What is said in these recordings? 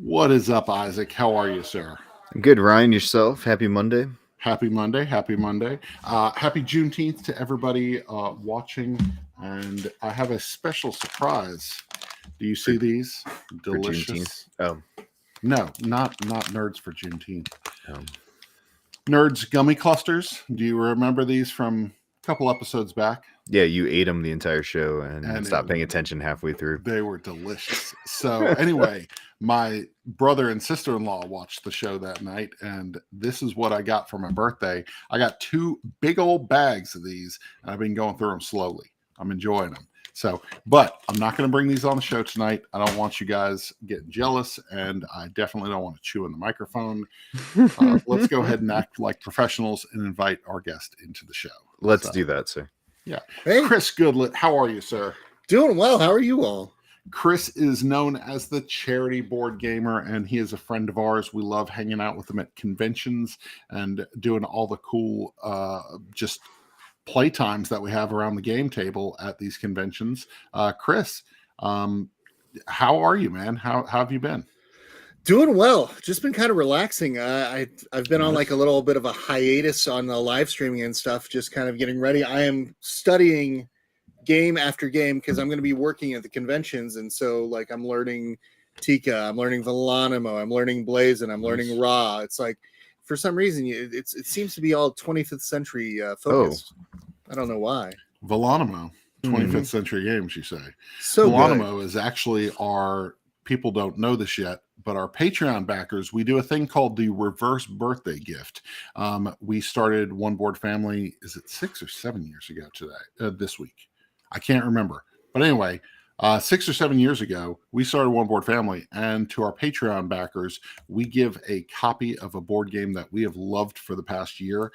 What is up, Isaac? How are you, sir? Good, Ryan. Yourself? Happy Monday. Happy Monday. Happy Monday. Happy Juneteenth to everybody watching. And I have a special surprise. Do you For, see these? for Juneteenth. Delicious. Oh, No, not nerds for Juneteenth. um, Nerds gummy clusters. Do you remember these from a couple episodes back? yeah. You ate them the entire show and And stopped paying attention halfway through. They were delicious. So anyway, my brother and sister-in-law watched the show that night, and this is what I got for my birthday. I got two big old bags of these, and I've been going through them slowly. I'm enjoying them. So, but I'm not going to bring these on the show tonight. I don't want you guys getting jealous, and I definitely don't want to chew in the microphone. Let's go ahead and act like professionals and invite our guest into the show. Let's do that, sir. Yeah. Hey, Chris Goodlet, how are you, sir? doing well. How are you all? Chris is known as the Charity Boardgamer, and he is a friend of ours. We love hanging out with him at conventions and doing all the cool just play times that we have around the game table at these conventions. Chris, how are you, man? How have you been? Doing well. Just been kind of relaxing. I've been on Nice. like a little bit of a hiatus on the live streaming and stuff. Just kind of getting ready. I am studying game after game because I'm going to be working at the conventions, and so like I'm learning Tika, I'm learning Volanomo, I'm learning Blaze, and I'm learning Nice. Raw. It's like for some reason it seems to be all 25th century focused. I don't know why. Volanomo, 25th Mhm. century games, you say. So good. Volanomo is actually our, people don't know this yet, but our Patreon backers, we do a thing called the reverse birthday gift. We started One Board Family, is it 6 or 7 years ago today, this week? I can't remember. But anyway, 6 or 7 years ago, we started One Board Family, and to our Patreon backers, we give a copy of a board game that we have loved for the past year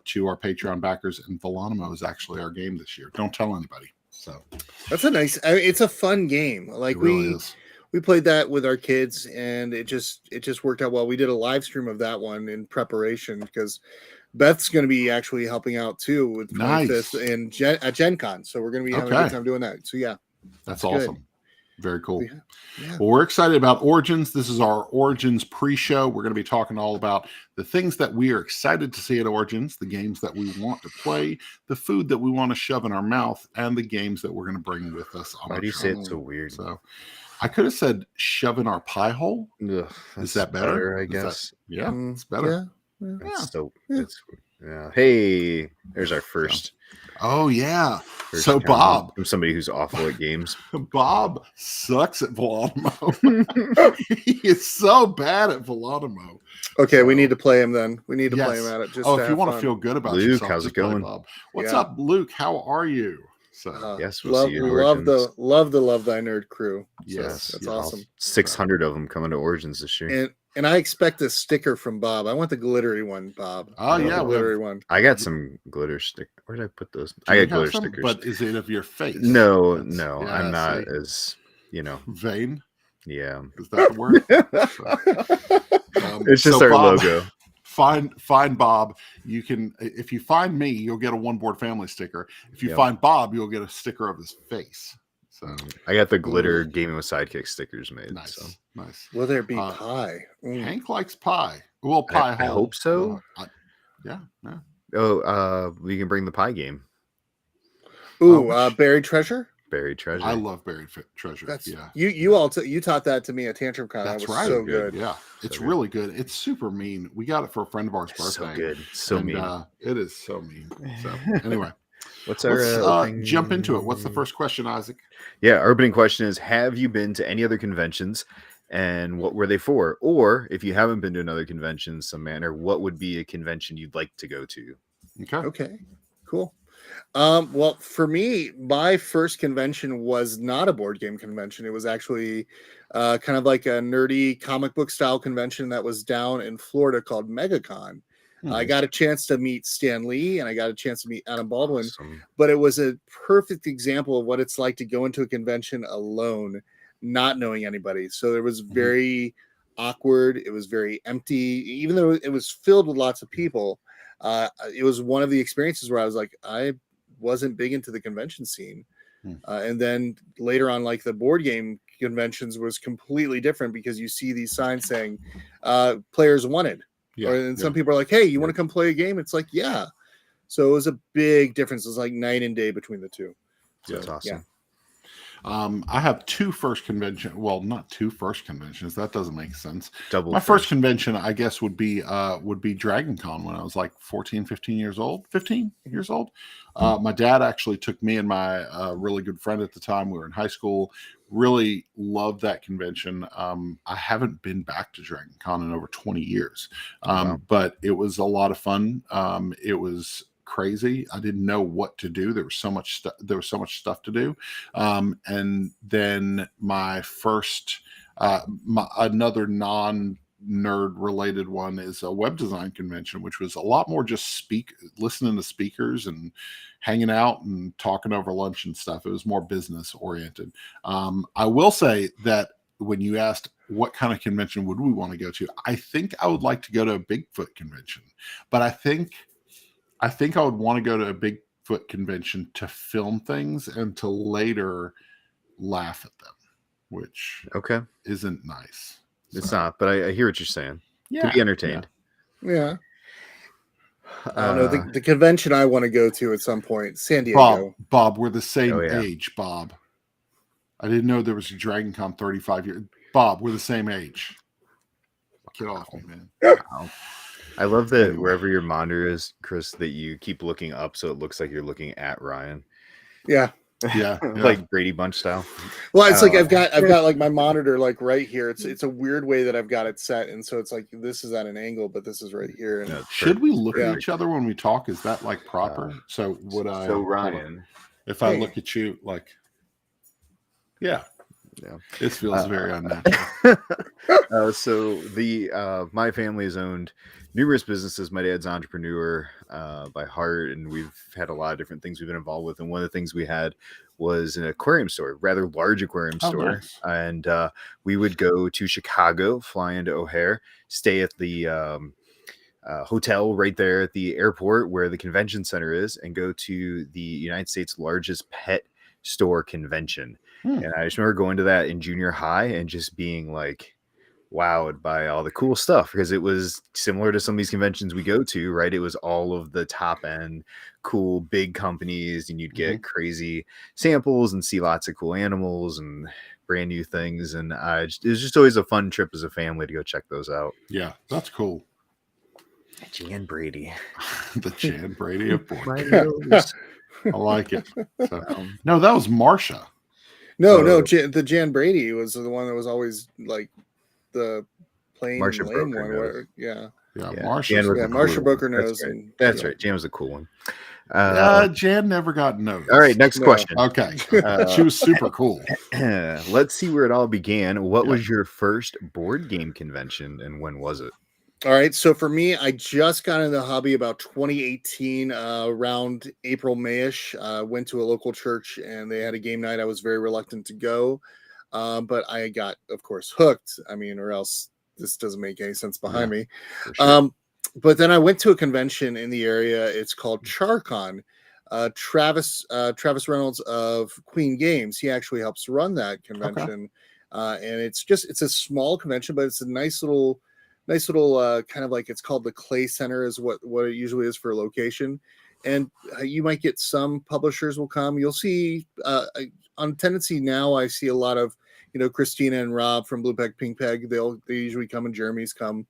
to our Patreon backers, and Volanomo is actually our game this year. Don't tell anybody. So That's a nice. It's a fun game. Like it really is. we played that with our kids, and it just worked out well. We did a live stream of that one in preparation because Beth's going to be actually helping out too with Nice. 25th and at Gen Con. So we're going to be having a Okay. good time doing that. So yeah, That's good. awesome. Very cool. Yeah. Well, we're excited about Origins. This is our Origins pre-show. We're going to be talking all about the things that we are excited to see at Origins, the games that we want to play, the food that we want to shove in our mouth, and the games that we're going to bring with us on Why our do you say show. it so weird? So I could have said shove in our pie hole. Ugh, Is that better? I Is that- guess. Yeah, Mm, it's better. Yeah. It's Yeah. so. Yeah. It's yeah. Hey, there's our first. Oh, yeah. first So, comment Bob. from somebody who's awful at games. Bob sucks at Volanomo. He is so bad at Volanomo. Okay, we So- need to play him then. We need to play Yes. him at it. Just Oh, to if you have want to fun. feel good about Luke, yourself, how's just it play going? Bob. What's Yeah. up, Luke? How are you? So, Yes, we'll love, see you at love Origins. the love thy nerd crew. So Yes, that's yes. awesome. 600 of them coming to Origins this year. And I expect a sticker from Bob. I want the glittery one, Bob. Oh, I want yeah, the we have- glittery one. I got some glitter stick. Where did I put those? do I you got have glitter some? stickers. But is it of your face? No, That's- no, yeah, I'm not see? as Vain? yeah. Is that the word? It's just so our Bob, logo. Find Bob. You can, if you find me, you'll get a One Board Family sticker. If you Yep. find Bob, you'll get a sticker of his face. So I got the glitter gaming with sidekick stickers made. nice, So nice. Will there be Uh, pie? Mm. Hank likes pie. Well, pie. I hole. hope so. Yeah. oh, we can bring the pie game. Ooh, Oh, buried treasure. Buried treasure. I love buried treasure. That's yeah. you all you taught that to me at Tantrum Con. That's That was right. so good. Yeah, it's good. really good. It's super mean. We got it for a friend of ours' birthday. so good. So and, mean. It is so mean. So anyway, What's our let's opening- jump into it. What's the first question, Isaac? Yeah, our opening question is: have you been to any other conventions, and what were they for? Or if you haven't been to another convention, some manner, what would be a convention you'd like to go to? Okay. Okay, cool. Well, for me, my first convention was not a board game convention. It was actually kind of like a nerdy comic book style convention that was down in Florida called MegaCon. I got a chance to meet Stan Lee and I got a chance to meet Adam Baldwin, Awesome. but it was a perfect example of what it's like to go into a convention alone, not knowing anybody. So it was very awkward. It was very empty, even though it was filled with lots of people. It was one of the experiences where I was like, I wasn't big into the convention scene. And then later on, like the board game conventions was completely different because you see these signs saying players wanted. Yeah, And some people are like, hey, you want to come play a game? It's like, yeah. So it was a big difference. It was like night and day between the two. So, That's awesome. I have two first conventions. Well, not two first conventions. That doesn't make sense. Double My first convention, I guess, would be Dragon Con when I was like 14, 15 years old. 15 years old. My dad actually took me and my really good friend at the time. We were in high school. Really loved that convention. I haven't been back to Dragon Con in over 20 years. Wow. But it was a lot of fun. It was crazy. I didn't know what to do. There was so much stuff. There was so much stuff to do. And then my first, another non-nerd related one is a web design convention, which was a lot more just listening to speakers and hanging out and talking over lunch and stuff. It was more business oriented. I will say that when you asked what kind of convention would we want to go to, I think I would like to go to a Bigfoot convention, but I think I would want to go to a Bigfoot convention to film things and to later laugh at them, which isn't nice. It's not, but I hear what you're saying. Yeah, to be entertained. Yeah. I don't know. The convention I want to go to at some point, San Diego. Bob, we're the same age, Bob. I didn't know there was a Dragon Con 35 years. Bob, we're the same age. Get off me, man. Wow. I love that wherever your monitor is, Chris, that you keep looking up so it looks like you're looking at Ryan. Yeah. Yeah. Like Brady Bunch style. Well, it's like I've got like my monitor like right here. It's a weird way that I've got it set, and so it's like this is at an angle, but this is right here. And should we look at each other when we talk? Is that like proper? So would I? So Ryan, if I look at you, like, yeah. This feels very unnatural. So my family has owned numerous businesses. My dad's an entrepreneur by heart, and we've had a lot of different things we've been involved with. And one of the things we had was an aquarium store, rather large aquarium store. Nice. And we would go to Chicago, fly into O'Hare, stay at the hotel right there at the airport where the convention center is, and go to the United States' largest pet store convention. And I just remember going to that in junior high and just being like wowed by all the cool stuff, because it was similar to some of these conventions we go to, right? It was all of the top end cool big companies, and you'd get crazy samples and see lots of cool animals and brand new things. And it was just always a fun trip as a family to go check those out. Yeah, that's cool. Jan Brady. The Jan Brady of board games. I like it. So, no, that was Marsha. No, the Jan Brady was the one that was always like the plain Marsha lame Broker one. knows. Yeah, Marsha Marsha. Broker knows. That's right. Jan was a cool one. Jan never got noticed. All right, next question. Okay. She was super cool. Let's see where it all began. What was your first board game convention, and when was it? All right, so for me, I just got into the hobby about 2018, around April, Mayish. Went to a local church and they had a game night. I was very reluctant to go, but I got, of course, hooked. I mean, or else this doesn't make any sense behind me. Sure. But then I went to a convention in the area. It's called CharCon. Travis Reynolds of Queen Games, he actually helps run that convention. And it's a small convention, but it's a nice little kind of like, it's called the Clay Center is what it usually is for a location. And you might get some publishers will come. You'll see on Tendency now, I see a lot of, Christina and Rob from Blue Peg, Pink Peg. They usually come, and Jeremy's come.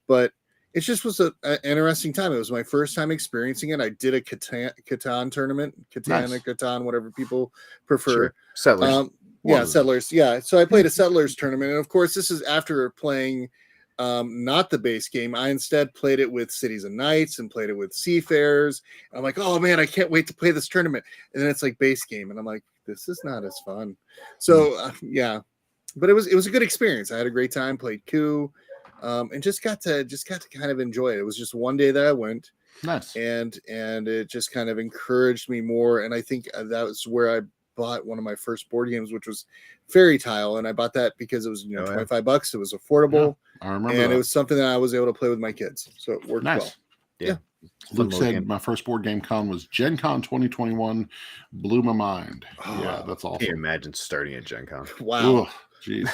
But it just was an interesting time. It was my first time experiencing it. I did a Catan tournament, Catan, whatever people prefer. Sure. Settlers. Settlers. Yeah. So I played a Settlers tournament. And of course, this is after playing not the base game. I instead played it with Cities and Knights and played it with Seafarers. I'm like, oh man, I can't wait to play this tournament. And then it's like base game, and I'm like, this is not as fun. So but it was a good experience. I had a great time. Played Coup, and just got to kind of enjoy it. It was just one day that I went. Nice. And it just kind of encouraged me more. And I think that was where I bought one of my first board games, which was Fairy Tile, and I bought that because it was $25. It was affordable, I remember and that. it was something that I was able to play with my kids, so it worked well. Yeah, Luke little said game. my first board game con was Gen Con 2021. Blew my mind. Oh, Yeah, that's Can you awesome. imagine starting at Gen Con? wow. Ugh, jeez.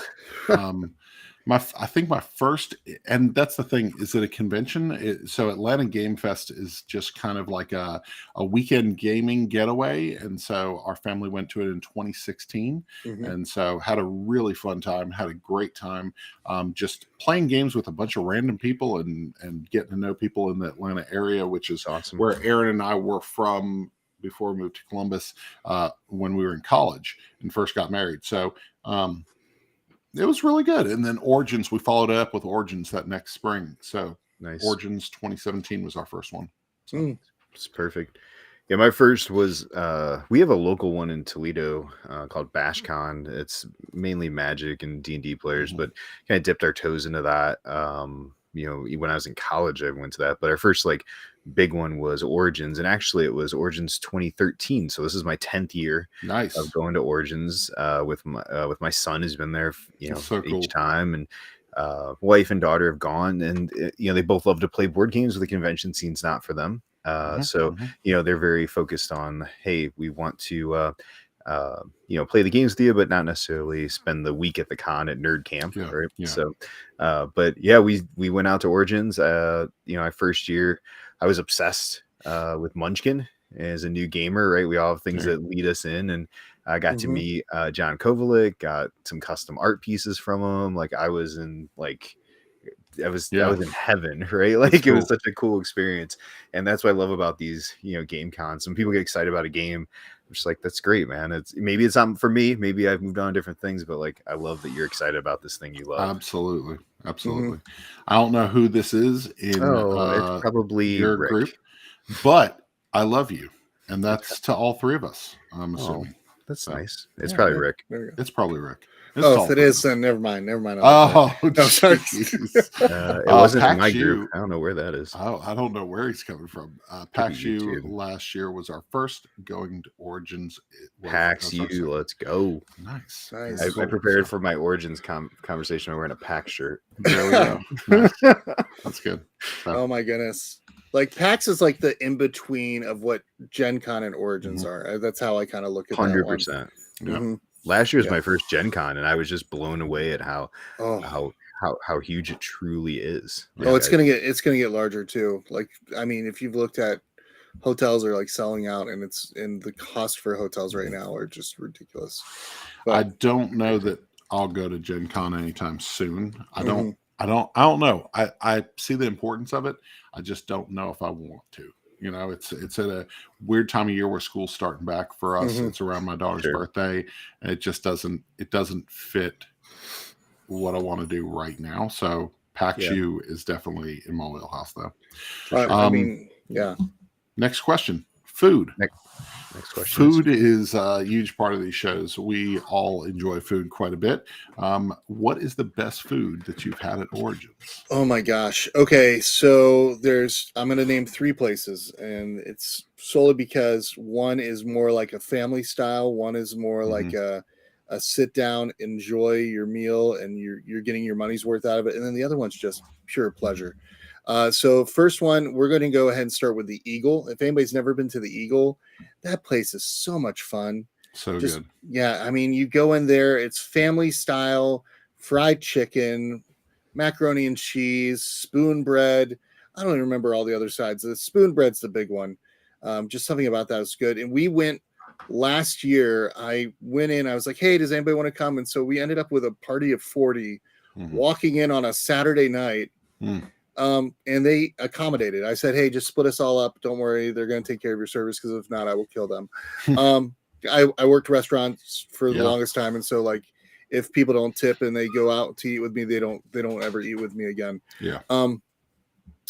I think my first, and that's the thing, is it a convention? So Atlanta Game Fest is just kind of like a weekend gaming getaway, and so our family went to it in 2016, Mhm. and so had a really fun time, had a great time, just playing games with a bunch of random people and getting to know people in the Atlanta area, which is It's awesome. where Aaron and I were from before we moved to Columbus when we were in college and first got married. So it was really good. And then Origins, we followed it up with Origins that next spring. So Nice. Origins 2017 was our first one. So Mm. It's perfect. Yeah, my first was we have a local one in Toledo called BashCon. It's mainly Magic and D&D players, Mhm. but kind of dipped our toes into that. When I was in college, I went to that. But our first like big one was Origins, and actually it was Origins 2013. So this is my 10th year nice. of going to Origins with my son, who's been there, That's so cool. each time, and wife and daughter have gone, and they both love to play board games. But the convention scene's not for them. So they're very focused on, hey, we want to play the games with you, but not necessarily spend the week at the con at nerd camp, Yeah, right? yeah. So but yeah, we went out to Origins. My first year I was obsessed with Munchkin as a new gamer, right? We all have things Right. that lead us in, and I got to Mhm. meet John Kovalik, got some custom art pieces from him. Like I was in I was in heaven, right? Like it was cool. such a cool experience. And that's what I love about these, game cons. When people get excited about a game, I'm just like, that's great, man. Maybe it's not for me. Maybe I've moved on to different things, but like I love that you're excited about this thing you love. Absolutely. Absolutely. I don't know who this is in It's probably your Rick. group, but I love you. And that's to all three of us, I'm Oh, assuming. that's So, nice. It's Yeah, probably yeah. Rick. There we go. It's probably Rick. It's Oh, all if it three of is, us. then never mind. Never mind. Oh, No, sorry. jeez. It wasn't in my Pax group. U. I don't know where that is. I don't know where he's coming from. Could Pax be U YouTube. last year was our first going to Origins. Pax U, let's go. Nice. Nice. I Cool. prepared So, for my Origins conversation. I'm wearing a Pax shirt. there we go. Nice. That's good. So, Oh my goodness. Like PAX is like the in between of what Gen Con and Origins are. That's how I kind of look at that one. 100%. yeah. Mhm. Last year was Yeah. my first Gen Con, and I was just blown away at how Oh, huge it truly is. oh, it's gonna get larger too. Like, I mean, if you've looked at hotels are like selling out, and the cost for hotels right now are just ridiculous. I But don't know that I'll go to Gen Con anytime soon. I Mhm. don't know. I see the importance of it. I just don't know if I want to. It's at a weird time of year where school's starting back for us. Mhm. It's around my daughter's Sure. birthday, and it just doesn't fit what I want to do right now. So Pax Yeah. U is definitely in my wheelhouse though. I mean, yeah. Next question. Food. Next question. Food is a huge part of these shows. We all enjoy food quite a bit. What is the best food that you've had at Origins? Oh my gosh. Okay, so I'm going to name 3 places, and it's solely because one is more like a family style, one is more like a sit down, enjoy your meal, and you're getting your money's worth out of it, and then the other one's just pure pleasure. So first one, we're going to go ahead and start with the Eagle. If anybody's never been to the Eagle, that place is so much fun. So Just good. yeah, I mean, you go in there, it's family style, fried chicken, macaroni and cheese, spoon bread. I don't even remember all the other sides. The spoon bread's the big one. Just something about that was good. And we went last year. I went in. I was like, "Hey, does anybody want to come?" And so we ended up with a party of 40 walking in on a Saturday night. And they accommodated. I said, "Hey, just split us all up. Don't worry, they're going to take care of your service. Because if not, I will kill them." I worked restaurants for the longest time, and so like if people don't tip and they go out to eat with me, they don't ever eat with me again. Yeah.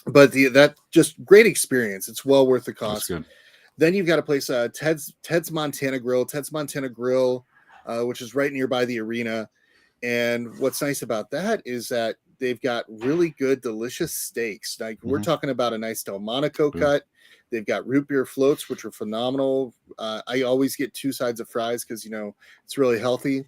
But that just great experience. It's well worth the cost. That's good. Then you've got a place, Ted's Montana Grill. Ted's Montana Grill, which is right nearby the arena. And what's nice about that is that they've got really good, delicious steaks. Like we're talking about a nice Delmonico cut. They've got root beer floats, which are phenomenal. I always get 2 sides of fries because it's really healthy.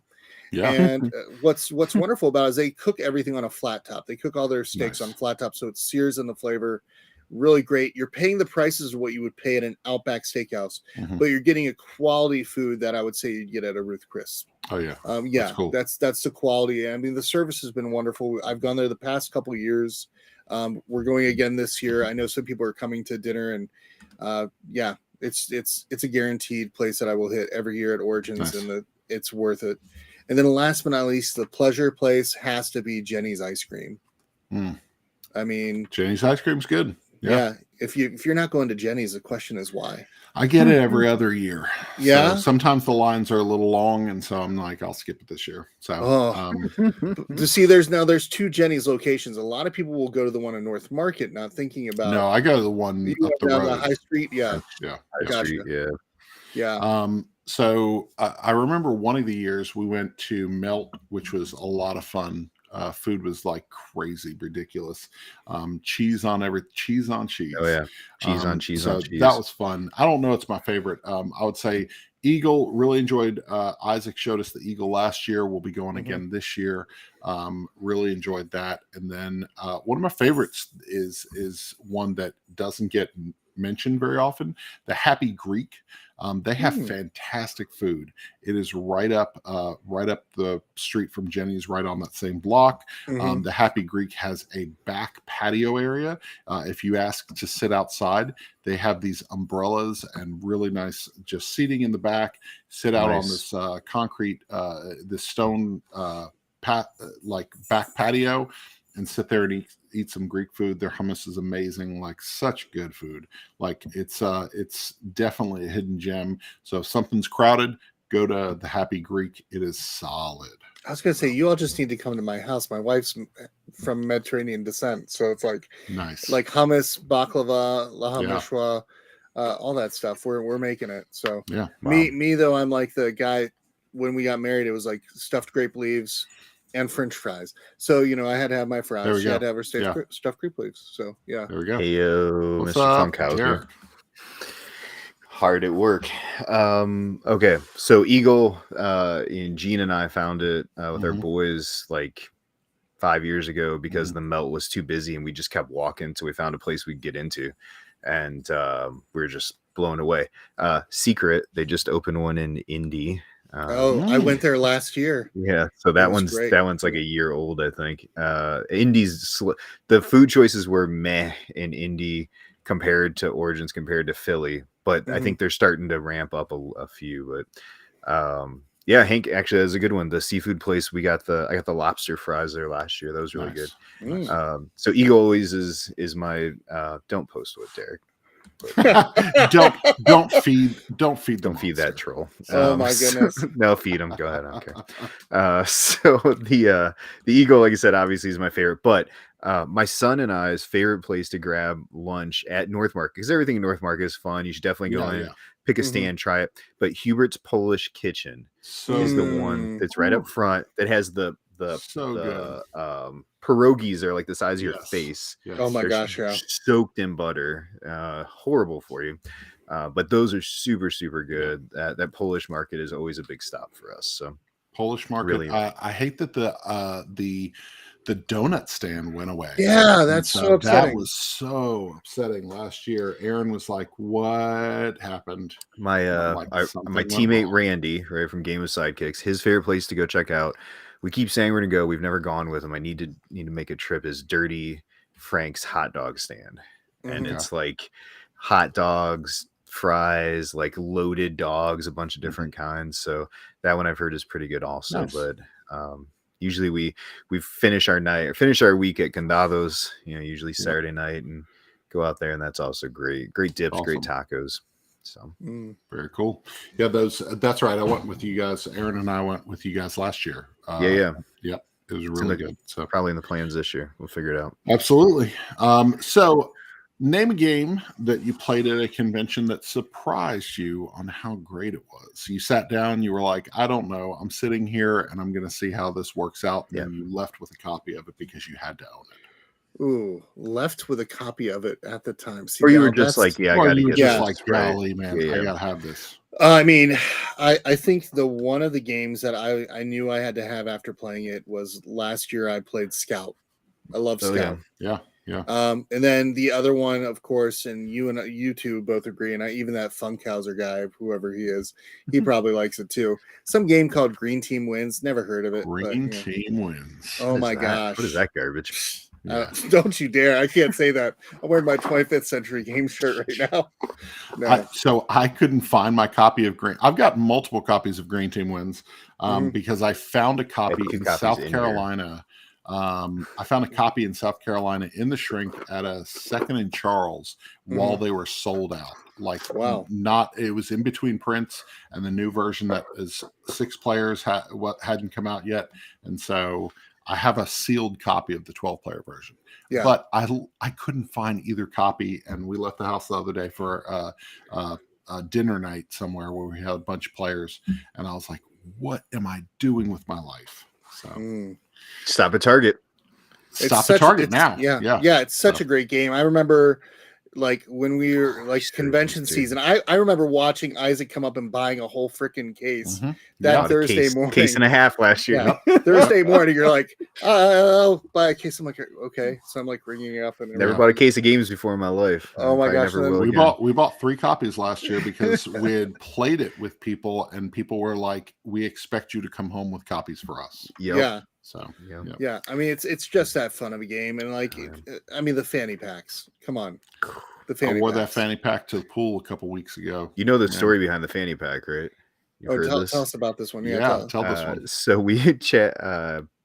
Yeah. And what's wonderful about it is they cook everything on a flat top. They cook all their steaks on flat top, so it sears in the flavor. really great. You're paying the prices of what you would pay at an Outback Steakhouse, Mhm. but you're getting a quality food that I would say you'd get at a Ruth Chris. Oh yeah. Yeah, cool. that's the quality. I mean, the service has been wonderful. I've gone there the past couple of years. We're going again this year. I know some people are coming to dinner, and yeah, it's a guaranteed place that I will hit every year at Origins, Nice. and it's worth it. And then last but not least, the pleasure place has to be Jenny's Ice Cream. Mm. I mean, Jenny's ice cream's good. yeah. If you're not going to Jenny's, the question is why. I get it every other year. Yeah? So sometimes the lines are a little long, and so I'm like, I'll skip it this year. So To see, there's 2 Jenny's locations. A lot of people will go to the one in North Market, not thinking about. no, I go to the one You up go the down road. the High Street, yeah. Yeah. High Gotcha. Street, yeah. Yeah. So I remember one of the years we went to Melt, which was a lot of fun. Food was like crazy, ridiculous. Cheese on cheese. Oh yeah, cheese on cheese so on cheese. that was fun. I don't know it's my favorite. I would say Eagle. Really enjoyed. Isaac showed us the Eagle last year. We'll be going again this year. Really enjoyed that. And then one of my favorites is one that doesn't get mentioned very often. The Happy Greek. They have fantastic food. It is right up the street from Jenny's, right on that same block. The Happy Greek has a back patio area. If you ask to sit outside, they have these umbrellas and really nice just seating in the back. Sit out on this concrete, this stone like back patio, and sit there and eat some Greek food. Their hummus is amazing, like such good food. Like it's definitely a hidden gem. So if something's crowded, go to the Happy Greek. It is solid. I was gonna say, you all just need to come to my house. My wife's from Mediterranean descent, so it's like Nice, like hummus, baklava, laham mishwa, all that stuff. We're making it. So yeah. Me though, I'm like the guy. When we got married, it was like stuffed grape leaves and French fries. So I had to have my fries. She had to have her stuffed grape leaves. So yeah. There we go. Hey yo, What's Mr. up, Funkhouse. Derek? Hard at work. Okay, so Eagle, and Gene and I found it with our boys like 5 years ago because the Melt was too busy and we just kept walking till we found a place we could get into, and we were just blown away. Secret, they just opened one in Indy. I went there last year. Yeah, so that one's like a year old, I think. Indy's the food choices were meh in Indy compared to Origins, compared to Philly, but I think they're starting to ramp up a few. But yeah, Hank actually has a good one. The seafood place, I got the lobster fries there last year. That was really good. So Eagle always is my don't post with Derek. don't feed that troll. Oh my goodness. No, feed him. Go ahead. I don't care. So the Eagle, like I said, obviously is my favorite, but my son and I's favorite place to grab lunch at North Market, because everything in North Market is fun. You should definitely go in, pick a stand, try it. But Hubert's Polish Kitchen is the one that's right up front that has the pierogies are like the size of your face. Oh my gosh, soaked in butter. Horrible for you. But those are super, super good. That Polish market is always a big stop for us. So Polish market. Really, I hate that the donut stand went away. Yeah, that's so upsetting. That was so upsetting last year. Aaron was like, "What happened?" My teammate Randy, right from Game of Sidekicks, his favorite place to go check out. We keep saying we're gonna go. We've never gone with him. I need to make a trip. Is Dirty Frank's hot dog stand, and it's like hot dogs, fries, like loaded dogs, a bunch of different kinds. So that one I've heard is pretty good also. Nice. But usually we finish our week at Condados, usually Saturday night, and go out there, and that's also great. Great dips, great tacos. So very cool. Yeah, that's right. I went with you guys. Aaron and I went with you guys last year. Yep. It was really good. So probably in the plans this year. We'll figure it out. Absolutely. So name a game that you played at a convention that surprised you on how great it was. You sat down, you were like, I don't know. I'm sitting here and I'm going to see how this works out. And you left with a copy of it because you had to own it. Ooh, left with a copy of it at the time. See, or you were just like, I got to get this. Like, golly, man, I got to have this. I mean, I think one of the games that I knew I had to have after playing it was last year I played Scout. I love Scout. Yeah. Yeah. And then the other one, of course, and you two both agree, and even that Funkhauser guy, whoever he is, he probably likes it too. Some game called Green Team Wins. Never heard of it. Green Team Wins. Oh my gosh! What is that garbage? Don't you dare! I can't say that. I'm wearing my 25th Century Game shirt right now. No. So I couldn't find my copy of Green. I've got multiple copies of Green Team Wins because I found a copy in South Carolina. I found a copy in South Carolina in the shrink at a Second and Charles while they were sold out. Like, wow, it was in between prints, and the new version that is 6 players hadn't come out yet, and so I have a sealed copy of the 12-player version. Yeah, but I couldn't find either copy, and we left the house the other day for a dinner night somewhere where we had a bunch of players, and I was like, "What am I doing with my life?" So. Stop at Target. Stop at Target now. Yeah. It's such a great game. I remember, like, when we were like convention season. I remember watching Isaac come up and buying a whole freaking case that Thursday morning. Case and a half last year. Yeah. Thursday morning, you're like, I'll buy a case. I'm like, okay. So I'm like ringing it up and never bought a case of games before in my life. Oh my gosh! We bought 3 copies last year because we had played it with people, and people were like, "We expect you to come home with copies for us." Yep. Yeah. So yeah, I mean it's just that fun of a game, and like I mean the fanny packs. Come on, the fanny. I wore that fanny pack to the pool a couple weeks ago. You know the story behind the fanny pack, right? Tell us about this one. Yeah, tell this one. So we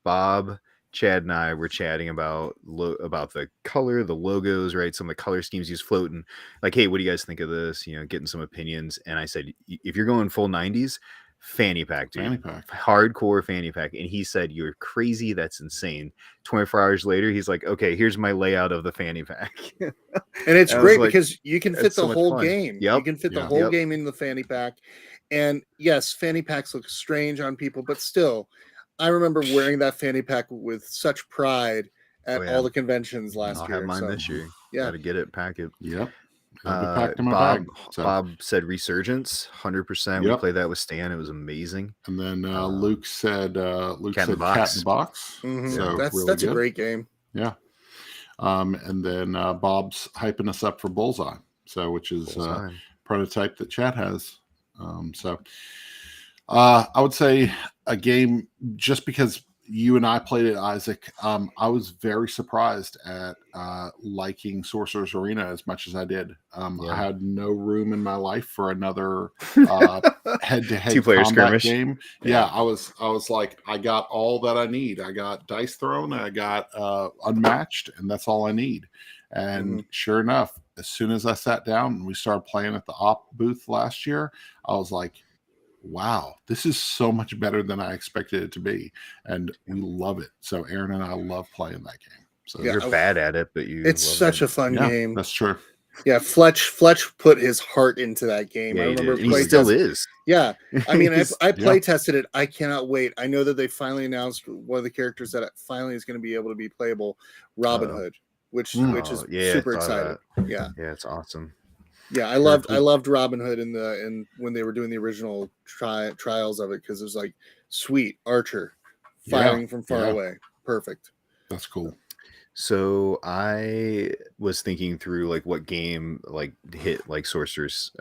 Bob, Chad, and I were chatting about the color, the logos, right? Some of the color schemes he's floating. Like, hey, what do you guys think of this? You know, getting some opinions. And I said, if you're going full 90s. Fanny pack, dude. Hardcore fanny pack. And he said, "You're crazy. That's insane." 24 hours later, he's like, "Okay, here's my layout of the fanny pack." And it's great because you can fit the whole game. Yep. You can fit the whole game in the fanny pack. And yes, fanny packs look strange on people, but still, I remember wearing that fanny pack with such pride at all the conventions last year. I'll have mine this year. Yeah. Gotta get it, pack it. Yep. Bob said Resurgence, 100%. We played that with Stan. It was amazing. And then Luke said Cat in the Box. Mm-hmm. So that's a great game. Yeah. And then Bob's hyping us up for Bullseye, which is a prototype that Chad has. I would say a game, just because you and I played it, Isaac, I was very surprised at liking Sorcerer's Arena as much as I did. I had no room in my life for another head-to-head 2-player combat game. Yeah, I was like, I got all that I need. I got Dice Throne, I got Unmatched, and that's all I need. And sure enough, as soon as I sat down and we started playing at the op booth last year, I was like, wow, this is so much better than I expected it to be, and we love it. So Aaron and I love playing that game. So you're bad at it, but it's such a fun game. That's true. Yeah, Fletch put his heart into that game. I remember he still is. Yeah, I mean, I play tested it. I cannot wait. I know that they finally announced one of the characters that finally is going to be able to be playable, Robin Hood, which is super exciting. Yeah, it's awesome. Yeah, I loved Robin Hood in when they were doing the original trials of it, because it was like, sweet archer firing from far away, perfect. That's cool. So I was thinking through like what game like hit like Sorcerer's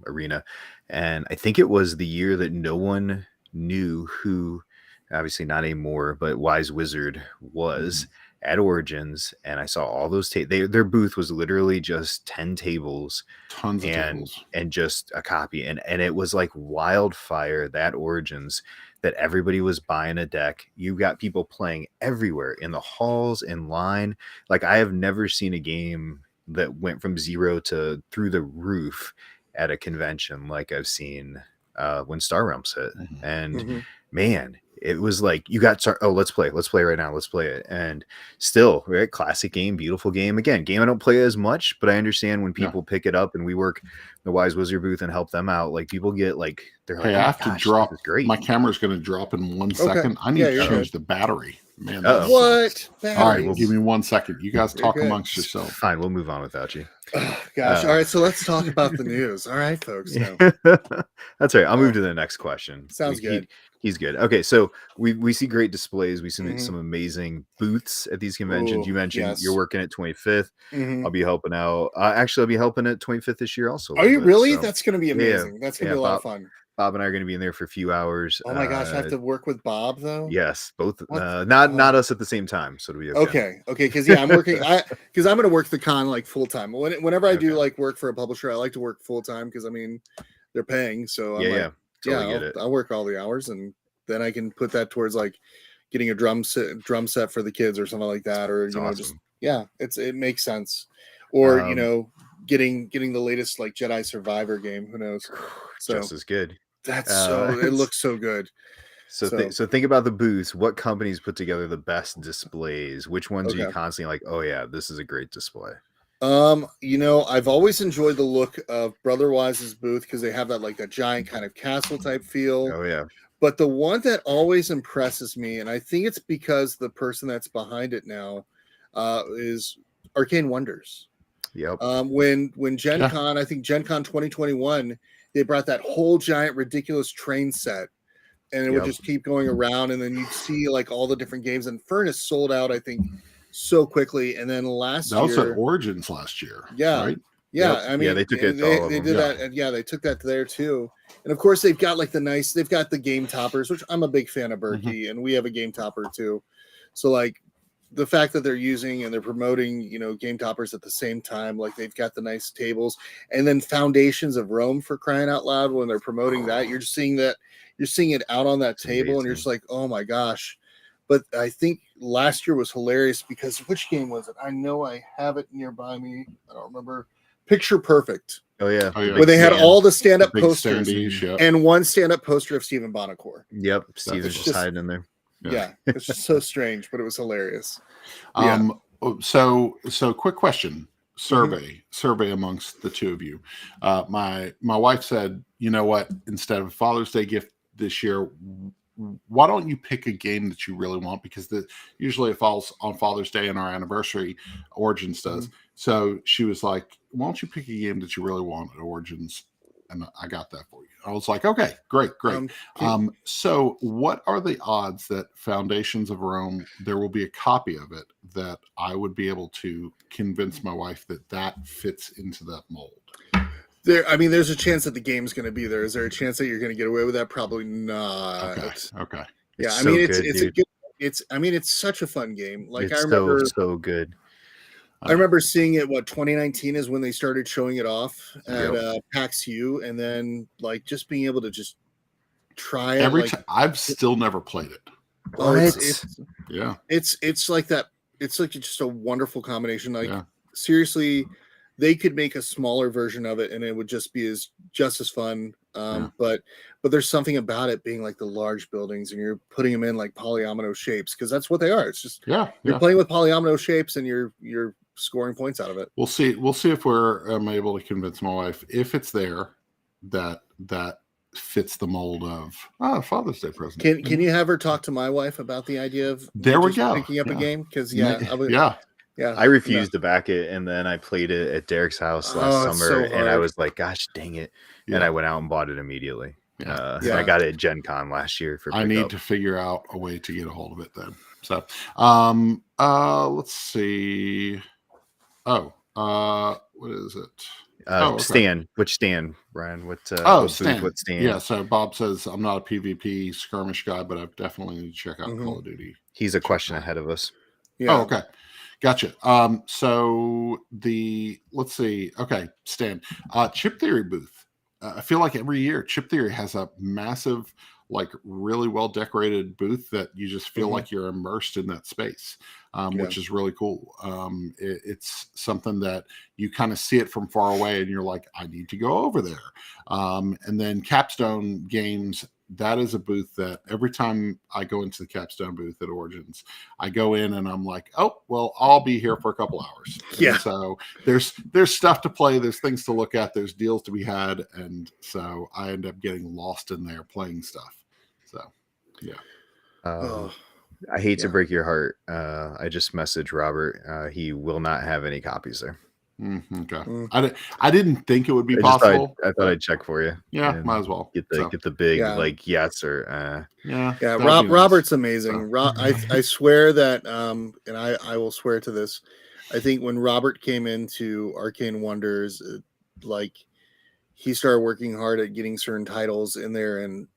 Arena, and I think it was the year that no one knew who, obviously not anymore, but Wise Wizard was. At Origins, and I saw all those their booth was literally just 10 tables, tons of tables, and just a copy, and it was like wildfire that Origins, that everybody was buying a deck. You got people playing everywhere, in the halls, in line. Like, I have never seen a game that went from 0 to through the roof at a convention like I've seen when Star Realms hit. And man, it was like, you got let's play right now, let's play it. And still, right, classic game, beautiful game. Again, game I don't play as much, but I understand when people pick it up, and we work the Wise Wizard booth and help them out. Like, people get like, they're like, I have to drop. My camera's going to drop in 1 second. I need to change the battery. Man, Uh-oh. that What? sucks. All right, Batteries. give me 1 second. You guys You're talk good. amongst yourselves. Fine, we'll move on without you. Oh, gosh. All right, so let's talk about the news. All right, folks. No. That's right. I'll move to the next question. Sounds good. He's good. Okay, so we see great displays. We see Mhm. some amazing booths at these conventions. Ooh, You mentioned yes. you're working at 25th. Mhm. I'll be helping out. Actually, I'll be helping at 25th this year also. a Are little you bit, really? so That's going to be yeah, amazing. That's going to be a lot of Bob, fun. Bob and I are going to be in there for a few hours. Oh my gosh, I have to work with Bob though. Yes, both. What? Not us at the same time, so it'll be okay. Okay, because yeah, I'm working. Because I'm going to work the con like full time. Whenever I do Okay. like work for a publisher, I like to work full time because I mean they're paying. So I'm like, totally get it. I'll work all the hours and then I can put that towards like getting a drum set for the kids or something like that, or It's you know, awesome. it makes sense. Or you Um, know, getting the latest like Jedi Survivor game. Who knows? So just as good. that's it looks so good. So think about the booths. What companies put together the best displays? Which ones are you Okay. constantly like, oh yeah, this is a great display? You know, I've always enjoyed the look of Brother Wise's booth because they have that like a giant kind of castle type feel. Oh yeah. But the one that always impresses me, and I think it's because the person that's behind it now is Arcane Wonders. Yep. When Gen Con, I think Gen Con 2021, they brought that whole giant ridiculous train set, and it would just keep going around, and then you'd see like all the different games. And Furnace sold out, I think, so quickly. And then last year, That was at Origins last year. yeah, Right? yeah. I mean, they took it. To all of they them. did that, and yeah, they took that there too. And of course, they've got like they've got the game toppers, which I'm a big fan of Berkey, and we have a game topper too. So like the fact that they're using and they're promoting, you know, game toppers at the same time, like they've got the nice tables, and then Foundations of Rome, for crying out loud, when they're promoting that, you're just seeing it out on that table, and you're just like, oh my gosh. But I think last year was hilarious because which game was it? I know I have it nearby me. I don't remember. Picture Perfect. Oh yeah. Where they had all the stand-up Big posters standees, yep. and one stand-up poster of Stephen Bonacore. Yep. Steven's just hiding in there. Yeah, it's just so strange, but it was hilarious. So quick question. Survey amongst the two of you. My wife said, you know what, instead of a Father's Day gift this year, why don't you pick a game that you really want? Because usually it falls on Father's Day and our anniversary. Origins does. So she was like, why don't you pick a game that you really want at Origins? And I got that for you. I was like, okay, great. So what are the odds that Foundations of Rome, there will be a copy of it that I would be able to convince my wife that fits into that mold? There's a chance that the game's going to be there. Is there a chance that you're going to get away with that? Probably not. Okay. Yeah, It's a good. It's such a fun game. Like It's I remember, so good. I remember seeing it. 2019 is when they started showing it off at PAX U, and then like just being able to just try it. Every time I've still never played it. It's like that. It's like just a wonderful combination. Like seriously, they could make a smaller version of it, and it would just be just as fun. But there's something about it being like the large buildings, and you're putting them in like polyomino shapes because that's what they are. It's just you're playing with polyomino shapes, and you're scoring points out of it. We'll see if I'm able to convince my wife, if it's there, that fits the mold of Father's Day present. Can you have her talk to my wife about the idea of picking up a game? Because I refused to back it, and then I played it at Derek's house last summer, and I was like, gosh dang it. And I went out and bought it immediately. I got it at Gen Con last year for pickup. I need to figure out a way to get a hold of it then. So let's see. What is it? Stan. Which Stan, Brian? Stan. What Stan? Yeah, so Bob says, I'm not a PvP skirmish guy, but I definitely need to check out Call of Duty. He's a question ahead of us. Yeah. Oh, okay. Gotcha. So let's see. Okay, Stan. Chip Theory booth. I feel like every year Chip Theory has a massive, like really well decorated booth that you just feel like you're immersed in that space, which is really cool. It's something that you kind of see it from far away and you're like, I need to go over there. And then Capstone Games, that is a booth that every time I go into the Capstone booth at Origins, I go in and I'm like, oh, well, I'll be here for a couple hours. Yeah. And so there's stuff to play. There's things to look at. There's deals to be had. And so I end up getting lost in there playing stuff. So, yeah. I hate to Yeah. break your heart. I just messaged Robert. He will not have any copies there. Okay. Mm. I didn't think it would be I just thought possible. I thought I'd check for you. Yeah, and might as well. get So, the big Yeah. like yes or yeah. Yeah, that'd be nice. Robert's amazing. So. I swear that, and I will swear to this. I think when Robert came into Arcane Wonders, like he started working hard at getting certain titles in there, and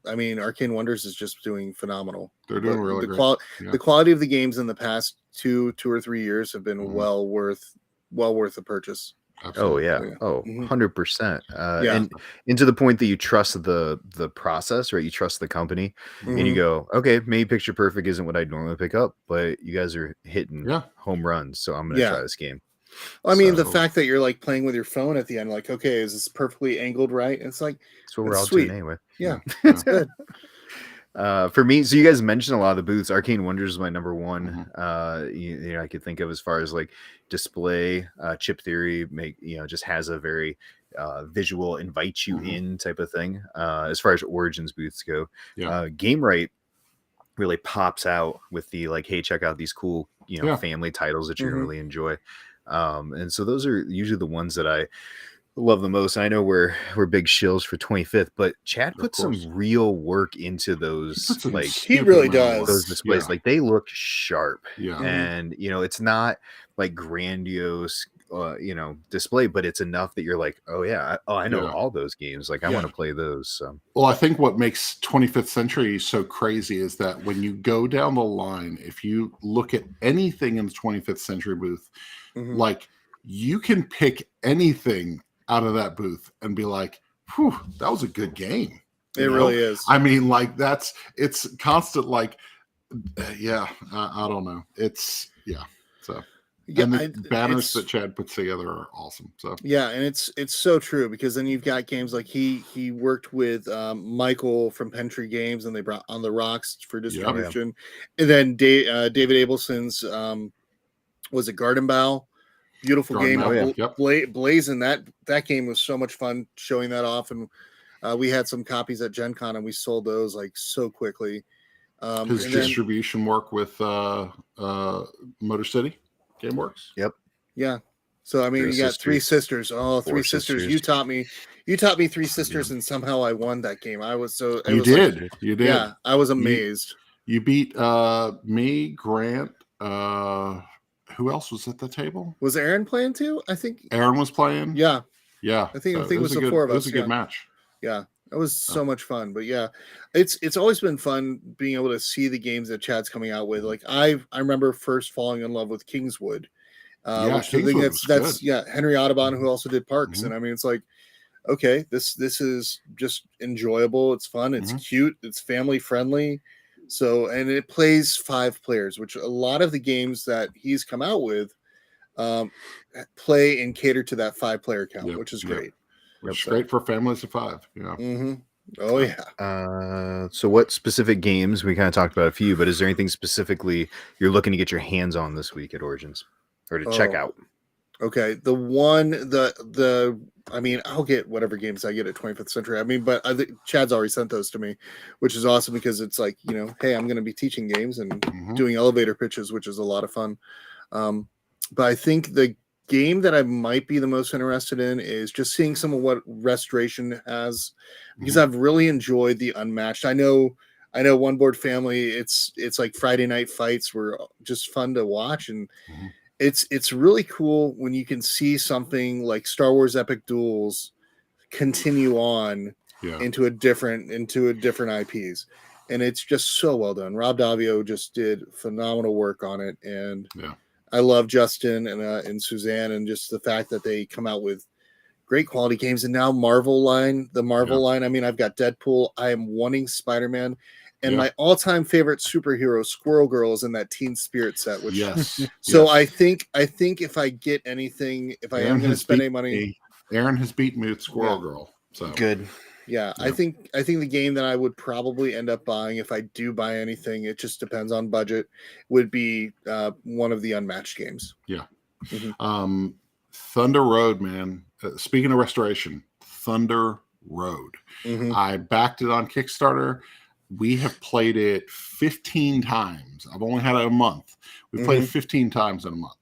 I mean, Arcane Wonders is just doing phenomenal. They're doing really the great. The quality of the games in the past two or 3 years have been well worth the purchase. Absolutely. Oh yeah. Oh, 100%. Yeah. And to the point that you trust the process, right? You trust the company, and you go, okay, maybe Picture Perfect isn't what I'd normally pick up, but you guys are hitting home runs, so I'm gonna try this game. I mean, the fact that you're like playing with your phone at the end, like, okay, is this perfectly angled right? It's like, that's what we're all sweet. doing anyway. Yeah, it's good. For me, so you guys mentioned a lot of the booths. Arcane Wonders is my number one. You know, I could think of as far as like display, Chip Theory, just has a very visual, invite you in type of thing. As far as Origins booths go, Game Right really pops out with the like, hey, check out these cool, family titles that you're gonna really enjoy. And so those are usually the ones that I love the most. And I know we're big shills for 25th, but Chad put some real work into those. Like he really does. Those displays, like they look sharp. Yeah. And it's not like grandiose, display, but it's enough that you're like, oh yeah, I know all those games. Like I want to play those. So. Well, I think what makes 25th Century so crazy is that when you go down the line, if you look at anything in the 25th Century booth, like you can pick anything out of that booth and be like, whew, that was a good game. It really is. I mean, like it's constant, like, I don't know. It's, so. And the banners that Chad puts together are awesome. So and it's so true, because then you've got games like he worked with Michael from Pentry Games, and they brought On the Rocks for distribution, and then David Abelson's was it Garden Bow? Beautiful game. Blazing, that game was so much fun showing that off, and we had some copies at Gen Con and we sold those like so quickly. His distribution work with Motor City GameWorks. Yep. Yeah. So I mean, you got Three Sisters. Oh, Three Sisters. You taught me Three Sisters, and somehow I won that game. I was so you did. Yeah, I was amazed. You beat me, Grant. Who else was at the table? Was Aaron playing too? I think Aaron was playing. Yeah. I think it was the four of us. It was a good match. Yeah. It was so much fun. But yeah, it's always been fun being able to see the games that Chad's coming out with. Like I remember first falling in love with Kingswood. Kingswood that's Henry Audubon, who also did Parks. And I mean, it's like, okay, this is just enjoyable. It's fun. It's cute. It's family friendly. So, and it plays 5 players, which a lot of the games that he's come out with play and cater to that 5-player count, which is great. Which is great for families of 5. Oh yeah. So what specific games, we kind of talked about a few, but is there anything specifically you're looking to get your hands on this week at Origins or to check out? Okay. I mean, I'll get whatever games I get at 25th Century. I mean, but Chad's already sent those to me, which is awesome, because it's like, hey, I'm going to be teaching games and doing elevator pitches, which is a lot of fun. But I think the game that I might be the most interested in is just seeing some of what Restoration has, because I've really enjoyed the Unmatched. I know One Board Family, it's like Friday night fights were just fun to watch, and it's really cool when you can see something like Star Wars Epic Duels continue on into a different IPs, and it's just so well done. Rob Davio just did phenomenal work on it, and I love Justin and Suzanne, and just the fact that they come out with great quality games. And now the Marvel line. I mean, I've got Deadpool. I am wanting Spider-Man. And my all-time favorite superhero, Squirrel Girl, is in that Teen Spirit set. Which, so I think if I get anything, if I am going to spend any money, Aaron has beaten me with Squirrel Girl. So good. Yeah, I think the game that I would probably end up buying, if I do buy anything, it just depends on budget, would be one of the Unmatched games. Thunder Road, man. Speaking of Restoration, Thunder Road. I backed it on Kickstarter. we have played it 15 times. I've only had it a month. We played it 15 times in a month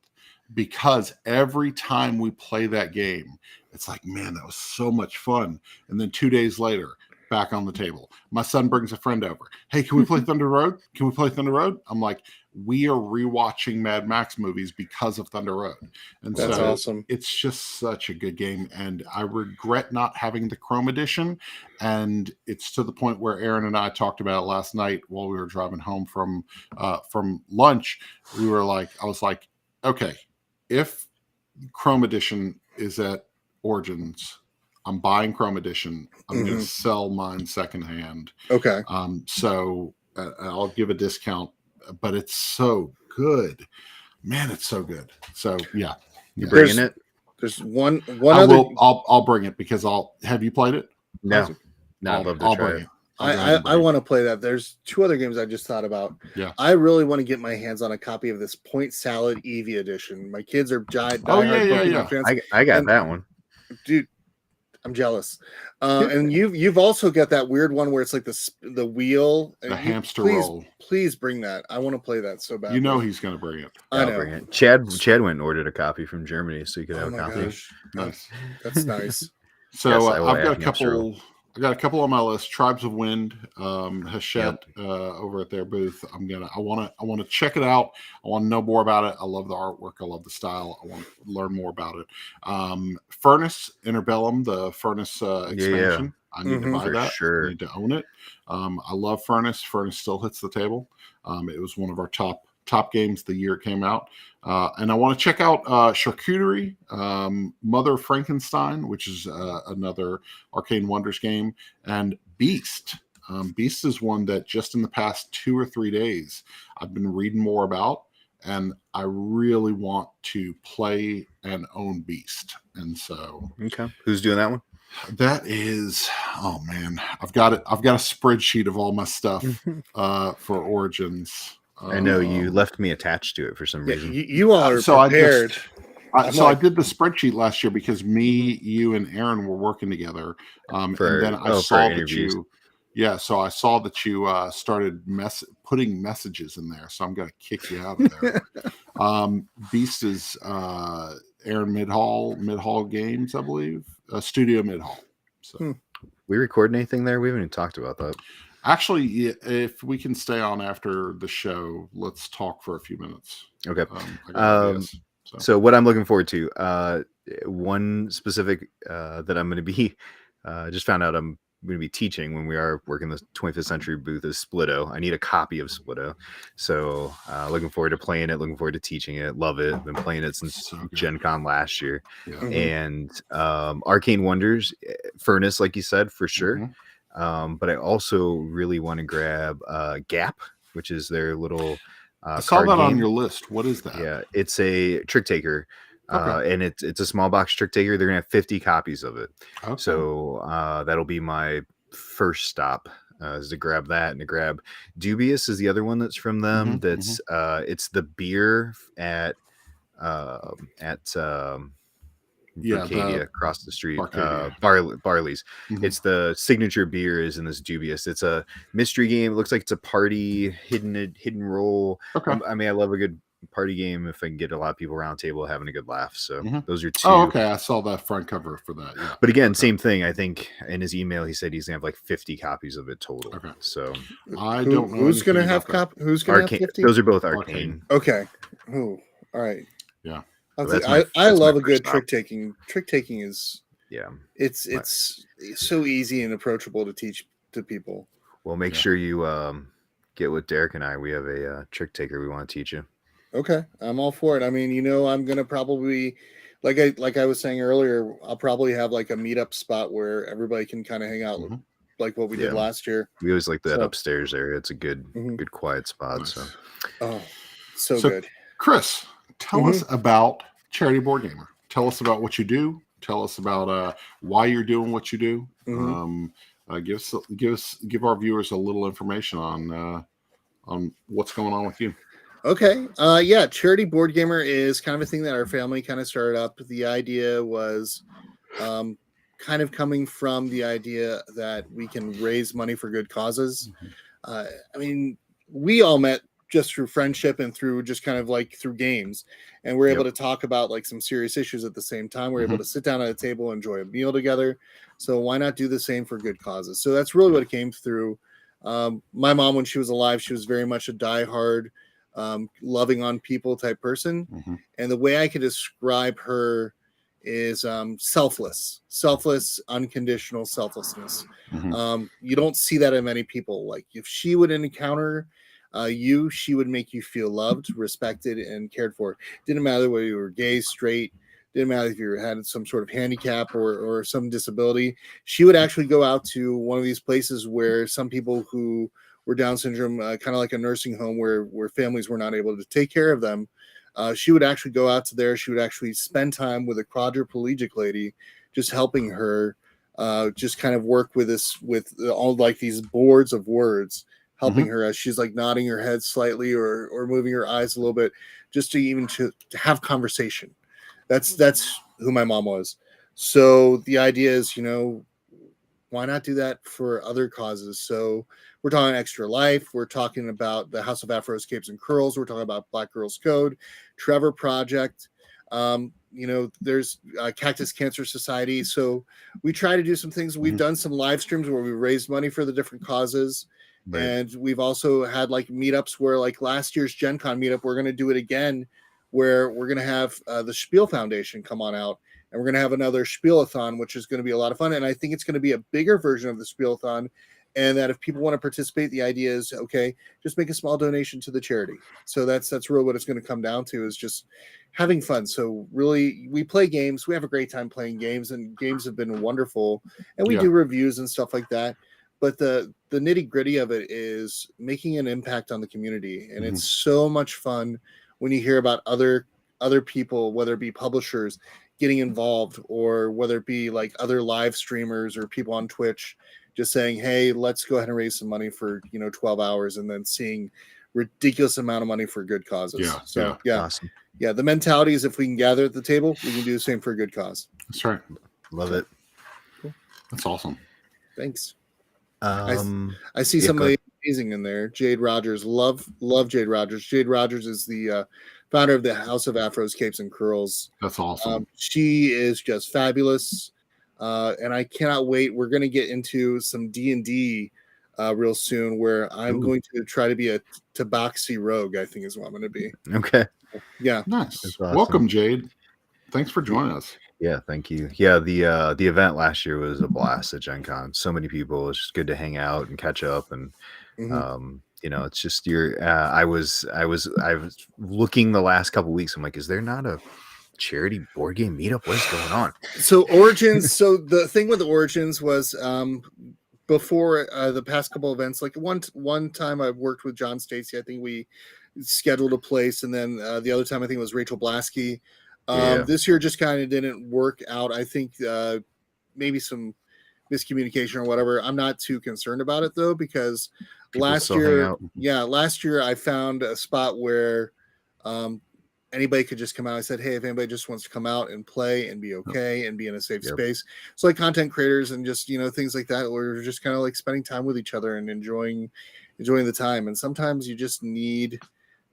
because every time we play that game, it's like, man, that was so much fun. And then 2 days later, back on the table. My son brings a friend over. Hey, can we play Thunder Road? Can we play Thunder Road? I'm like, we are rewatching Mad Max movies because of Thunder Road. And That's so awesome. It's just such a good game. And I regret not having the Chrome edition. And it's to the point where Aaron and I talked about it last night while we were driving home from lunch. I was like, okay, if Chrome edition is at Origins, I'm buying Chrome edition. I'm going to sell mine secondhand. Okay. So I'll give a discount, but it's so good, man. It's so good. So yeah, you bringing it? There's one other. I'll bring it because have you played it? No, I'd love to try bring it. I want to play that. There's two other games I just thought about. Yeah. I really want to get my hands on a copy of this Point Salad Eevee edition. My kids are giant. Yeah. Fans. I got that one. Dude, I'm jealous. And you've also got that weird one where it's like the wheel. The hamster roll. Please bring that. I want to play that so bad. You know he's going to bring it. I know. Bring it. Chad went and ordered a copy from Germany so you could have a copy. Gosh. Nice. That's nice. So Yes, I've got a couple. I got a couple on my list. Tribes of Wind, Hachette over at their booth. I want to check it out. I want to know more about it. I love the artwork. I love the style. I want to learn more about it. Furnace Interbellum, the Furnace expansion. I need to buy that. Sure. I need to own it. I love Furnace. Furnace still hits the table. It was one of our top games the year it came out. And I want to check out Charcuterie, Mother Frankenstein, which is another Arcane Wonders game, and Beast. Beast is one that just in the past 2 or 3 days I've been reading more about, and I really want to play and own Beast. And so, okay, who's doing that one? That is, oh man, I've got a spreadsheet of all my stuff for Origins. I know you left me attached to it for some reason. You all are prepared. I did the spreadsheet last year because me, you, and Aaron were working together. And then I saw that you, so I saw that you started putting messages in there. So I'm going to kick you out of there. Beast is Aaron Midhall Games, I believe, Studio Midhall. So we record anything there? We haven't even talked about that. Actually, if we can stay on after the show, let's talk for a few minutes. Okay. So what I'm looking forward to, one specific that I'm going to be, just found out I'm going to be teaching when we are working the 25th Century booth is Splitto. I need a copy of Splitto. So looking forward to playing it, looking forward to teaching it. Love it. Been playing it since Gen Con last year. Yeah. And Arcane Wonders, Furnace, like you said, for sure. But I also really want to grab Gap, which is their little I saw that game on your list. What is that? Yeah, it's a trick taker. And it's a small box trick taker. They're gonna have 50 copies of it. Okay. So that'll be my first stop is to grab that and to grab Dubious is the other one that's from them. It's the beer at Arcadia across the street, Barley's. It's the signature beer is in this Dubious. It's a mystery game. It looks like it's a party hidden role. Okay. I mean, I love a good party game if I can get a lot of people around the table having a good laugh. So those are two. Oh, okay. I saw that front cover for that. Yeah. But again, same thing. I think in his email he said he's gonna have like 50 copies of it total. Okay. So I don't know who's gonna have who's gonna have 50? Those are both Arcane. Okay. Oh, all right. Yeah. I love a good trick taking. Trick taking is it's so easy and approachable to teach to people. Well, make sure you get with Derek and I. We have a trick taker we want to teach you. Okay, I'm all for it. I mean, I'm gonna probably, like I was saying earlier, I'll probably have like a meetup spot where everybody can kind of hang out, like what we did last year. We always like that upstairs area. It's a good quiet spot. Nice. So good. Chris, tell us about Charity Boardgamer. Tell us about what you do. Tell us about why you're doing what you do. Give our viewers a little information on what's going on with you. Okay. Charity Boardgamer is kind of a thing that our family kind of started up. The idea was kind of coming from the idea that we can raise money for good causes. I mean, we all met just through friendship and through just kind of like through games, and we're able to talk about like some serious issues at the same time. We're able to sit down at a table, enjoy a meal together. So why not do the same for good causes? So that's really what it came through. My mom, when she was alive, she was very much a diehard, loving on people type person. And the way I could describe her is selfless, unconditional selflessness. You don't see that in many people. Like if she would encounter you, she would make you feel loved, respected, and cared for. Didn't matter whether you were gay, straight, didn't matter if you had some sort of handicap or some disability. She would actually go out to one of these places where some people who were Down syndrome, kind of like a nursing home where families were not able to take care of them. She would actually go out to there. She would actually spend time with a quadriplegic lady, just helping her, just kind of work with all like these boards of words, helping her as she's like nodding her head slightly or moving her eyes a little bit, just to have conversation. That's who my mom was. So the idea is, why not do that for other causes? So we're talking Extra Life. We're talking about the House of Afros, Capes, and Curls. We're talking about Black Girls Code, Trevor Project. There's Cactus Cancer Society. So we try to do some things. We've done some live streams where we raised money for the different causes. Right. And we've also had like meetups where like last year's Gen Con meetup, we're going to do it again, where we're going to have the Spiel Foundation come on out. And we're going to have another Spielathon, which is going to be a lot of fun. And I think it's going to be a bigger version of the Spielathon. And that if people want to participate, the idea is, okay, just make a small donation to the charity. So that's really what it's going to come down to, is just having fun. So really, we play games. We have a great time playing games, and games have been wonderful. And we do reviews and stuff like that. But the nitty gritty of it is making an impact on the community. And it's so much fun when you hear about other people, whether it be publishers, getting involved, or whether it be like other live streamers or people on Twitch just saying, hey, let's go ahead and raise some money for 12 hours, and then seeing ridiculous amount of money for good causes. Awesome. The mentality is, if we can gather at the table, we can do the same for a good cause. That's right. Love it. Cool. That's awesome. Thanks. I see somebody amazing in there. Jade Rogers. Love Jade Rogers. Jade Rogers is the founder of the House of Afros, Capes, and Curls. That's awesome. She is just fabulous. And I cannot wait. We're going to get into some D&D real soon, where I'm going to try to be a Tabaxi rogue, I think is what I'm going to be. Okay. Yeah. Nice. Awesome. Welcome, Jade. Thanks for joining us. Yeah, thank you. Yeah, the event last year was a blast at Gen Con. So many people. It's just good to hang out and catch up, and it's just I was looking the last couple of weeks. I'm like, is there not a charity board game meetup? What's going on? So Origins. So the thing with Origins was before the past couple events, like one time I worked with John Stacy. I think we scheduled a place, and then the other time I think it was Rachel Blasky. This year just kind of didn't work out. I think maybe some miscommunication or whatever. I'm not too concerned about it though, because last year I found a spot where anybody could just come out. I said, hey, if anybody just wants to come out and play and be okay and be in a safe space. So like content creators and just, things like that, we're just kind of like spending time with each other and enjoying the time. And sometimes you just need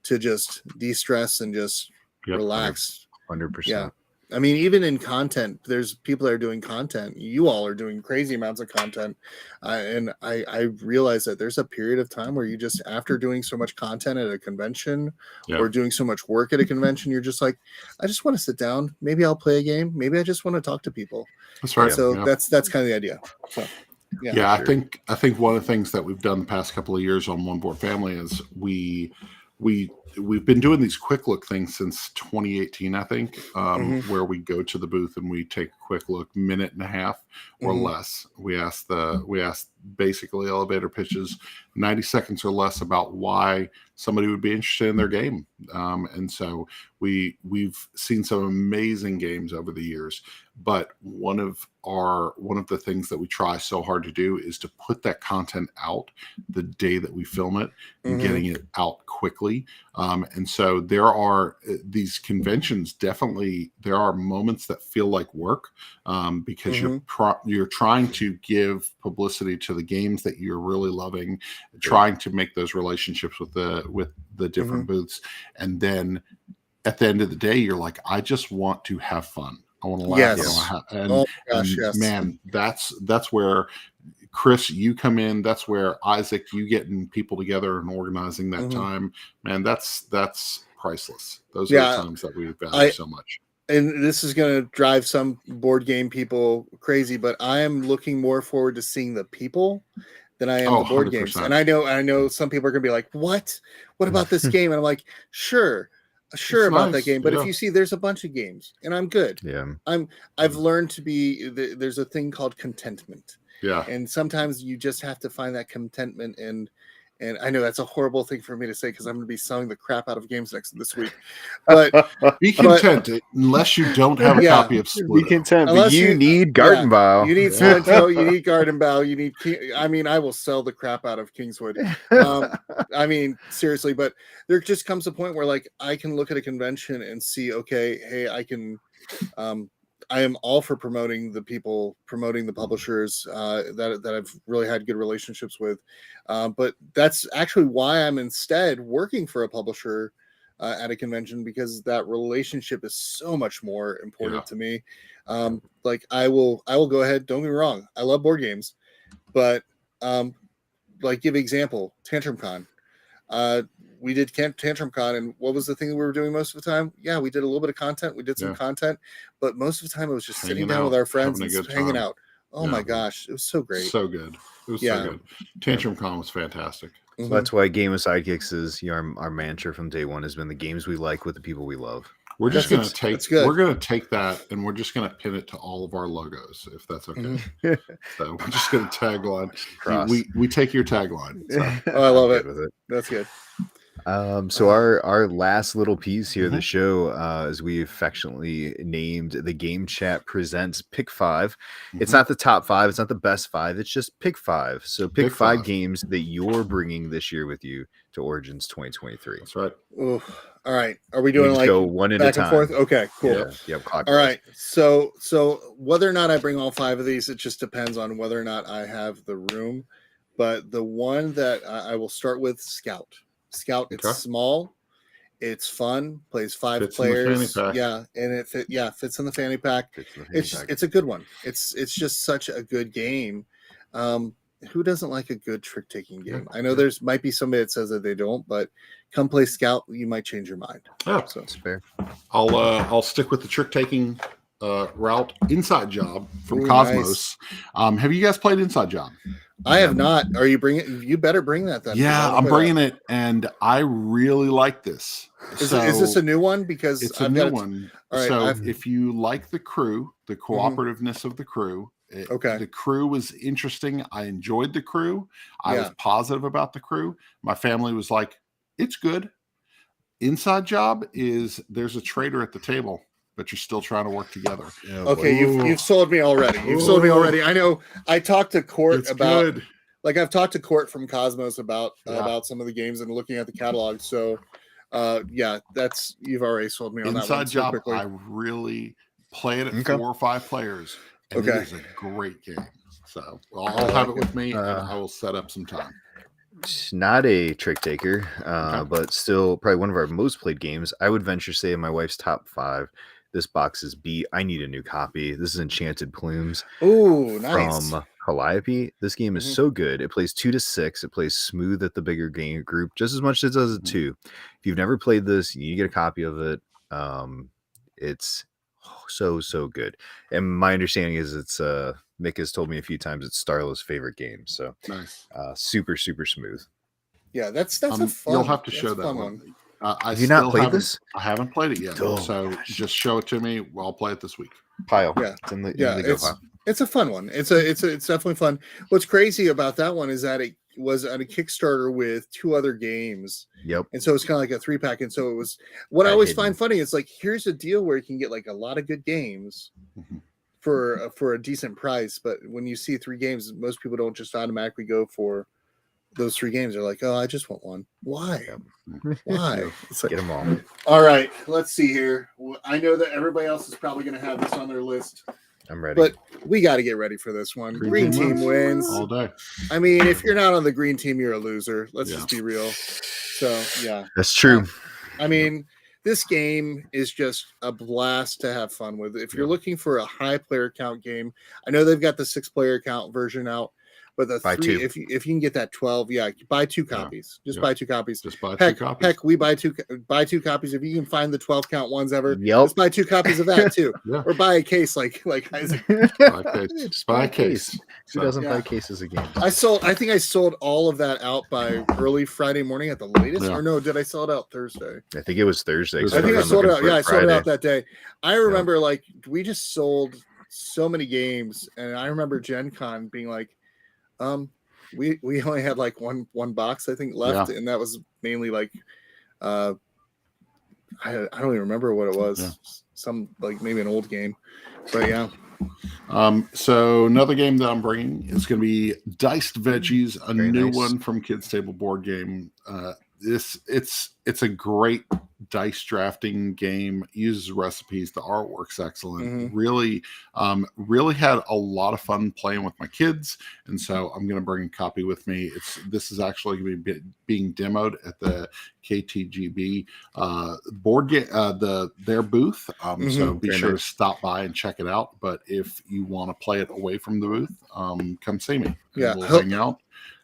to just de-stress and just relax. 100%. Yeah. I mean, even in content, there's people that are doing content. You all are doing crazy amounts of content. And I realize that there's a period of time where you just, after doing so much content at a convention or doing so much work at a convention, you're just like, I just want to sit down. Maybe I'll play a game. Maybe I just want to talk to people. That's right. So that's kind of the idea. So, I think one of the things that we've done the past couple of years on One Board Family is we've been doing these quick look things since 2018, I think, where we go to the booth and we take a quick look, minute and a half or less. We ask basically elevator pitches, 90 seconds or less, about why somebody would be interested in their game. And so we've seen some amazing games over the years, but one of the things that we try so hard to do is to put that content out the day that we film it and getting it out quickly. And so there are these conventions, definitely there are moments that feel like work, because you're trying to give publicity to the games that you're really loving, trying to make those relationships with the different booths. And then at the end of the day, you're like, I just want to have fun. I want to laugh. And man, that's where Chris, you come in. That's where Isaac, you getting people together and organizing that time. Man, that's priceless. Those are the times that we value so much. And this is going to drive some board game people crazy, but I am looking more forward to seeing the people than I am the board 100%. Games. And I know some people are going to be like, what about this game? And I'm like, sure about that game, but if you see, there's a bunch of games and I'm good. I've learned to be there's a thing called contentment, and sometimes you just have to find that contentment. And I know that's a horrible thing for me to say because I'm going to be selling the crap out of games this week, but be content unless you don't have a copy of Spluto. Be content, but you need Garden Bow. You need Spluto, you need Garden Bow, you need I will sell the crap out of Kingswood. Seriously, but there just comes a point where like I can look at a convention and see, okay, hey, I am all for promoting the publishers that I've really had good relationships with. But that's actually why I'm instead working for a publisher at a convention, because that relationship is so much more important to me. Like I will go ahead. Don't get me wrong. I love board games, but like give example, Tantrum Con. We did Tantrum Con, and what was the thing that we were doing most of the time? Yeah, we did a little bit of content. We did some content, but most of the time it was just sitting down with our friends and hanging out. Oh my gosh, it was so great. So good. It was so good. Tantrum Con was fantastic. So that's why Game of Sidekicks is our mantra from day one has been the games we like with the people we love. We're just going to take that and we're just going to pin it to all of our logos, if that's okay. So we're just going to tagline. We take your tagline. So. I love it. That's good. So our last little piece here of the show, as we affectionately named the Game Chat Presents Pick 5. It's not the top 5. It's not the best 5. It's just Pick 5. So pick 5 games that you're bringing this year with you to Origins 2023. That's right. Ooh. All right. Are we doing like go one at back a time? And forth? Okay, cool. Yeah. All right. So whether or not I bring all 5 of these, it just depends on whether or not I have the room. But the one that I will start with, Scout. It's small, it's fun, plays 5 players. Yeah, and it fits in the fanny pack. It's a good one. It's just such a good game. Who doesn't like a good trick taking game? I know there's might be somebody that says that they don't, but come play Scout, you might change your mind. Yeah, so it's fair. I'll stick with the trick taking route. Inside Job from Cosmos. Nice. Have you guys played Inside Job? I have not. Are you bringing? You better bring that then. Yeah, I'm bringing it, and I really like this. Is this a new one? Because it's a new one. All right, so if you like the crew, the cooperativeness of the crew, the crew was interesting. I enjoyed the crew. I was positive about the crew. My family was like, "It's good." Inside Job is there's a traitor at the table, but you're still trying to work together. Okay, you've sold me already. Sold me already. I know. I talked to Court about like I've talked to Court from Cosmos about some of the games and looking at the catalog. So that's you've already sold me on Inside that one. Job, quickly. I really play it at 4 or 5 players. And it is a great game. So I'll have it with me and I will set up some time. It's not a trick taker, but still probably one of our most played games. I would venture say in my wife's top 5. This box is B. I need a new copy. This is Enchanted Plumes. Oh, nice. From Calliope. This game is so good. It plays 2 to 6. It plays smooth at the bigger game group, just as much as it does at 2. If you've never played this, you need to get a copy of it. It's so good. And my understanding is it's Mick has told me a few times it's Starla's favorite game. So nice. Super smooth. Yeah, that's a fun. You'll have to show that one. Have you not played this? I haven't played it yet. So just show it to me. I'll play it this week. Pile. Yeah. It's in the go pile. It's a fun one. It's definitely fun. What's crazy about that one is that it was on a Kickstarter with 2 other games. Yep. And so it's kind of like a 3-pack. And so it was what I always find funny. It's like, here's a deal where you can get like a lot of good games for a decent price. But when you see 3 games, most people don't just automatically go for those 3 games. They're like, oh, I just want one. Why? Why? It's like, Get them all. all right, let's see here. I know that everybody else is probably going to have this on their list, I'm ready. but we got to get ready for this one. Green team wins. all day. I mean, if you're not on the green team, you're a loser. Let's Yeah. just be real. So, yeah. That's true. I mean, this game is just a blast to have fun with. If you're looking for a high player count game, I know they've got the 6-player count version out, but the Buy 3, two. if you can get that 12, buy 2 copies. Just Yeah. buy 2 copies. Just buy 2 copies. Heck, we buy 2 copies. If you can find the 12 count ones ever, Yep. just buy 2 copies of that too. Yeah. Or buy a case like Isaac. Buy a case. Just Buy a case. Who doesn't Yeah. buy cases again? I think I sold all of that out by early Friday morning at the latest. Yeah. Or no, did I sell it out Thursday? I think it was Thursday. 'cause I think I was sold it looking out. for Yeah, I sold it Friday. out that day. I remember like we just sold so many games, and I remember Gen Con being like, we only had like one box I think left, and that was mainly like I don't even remember what it was. Yeah. Some like maybe an old game, but yeah. So another game that I'm bringing is going to be Diced Veggies, a Very new nice. one from Kids Table Board Game. It's a great dice drafting game. Uses recipes. The artwork's excellent. Really had a lot of fun playing with my kids, and so I'm going to bring a copy with me. This is actually going to be being demoed at the KTGB board game, their booth. So be Very sure nice. to stop by and check it out. But if you want to play it away from the booth, come see me. And Yeah. we'll hang out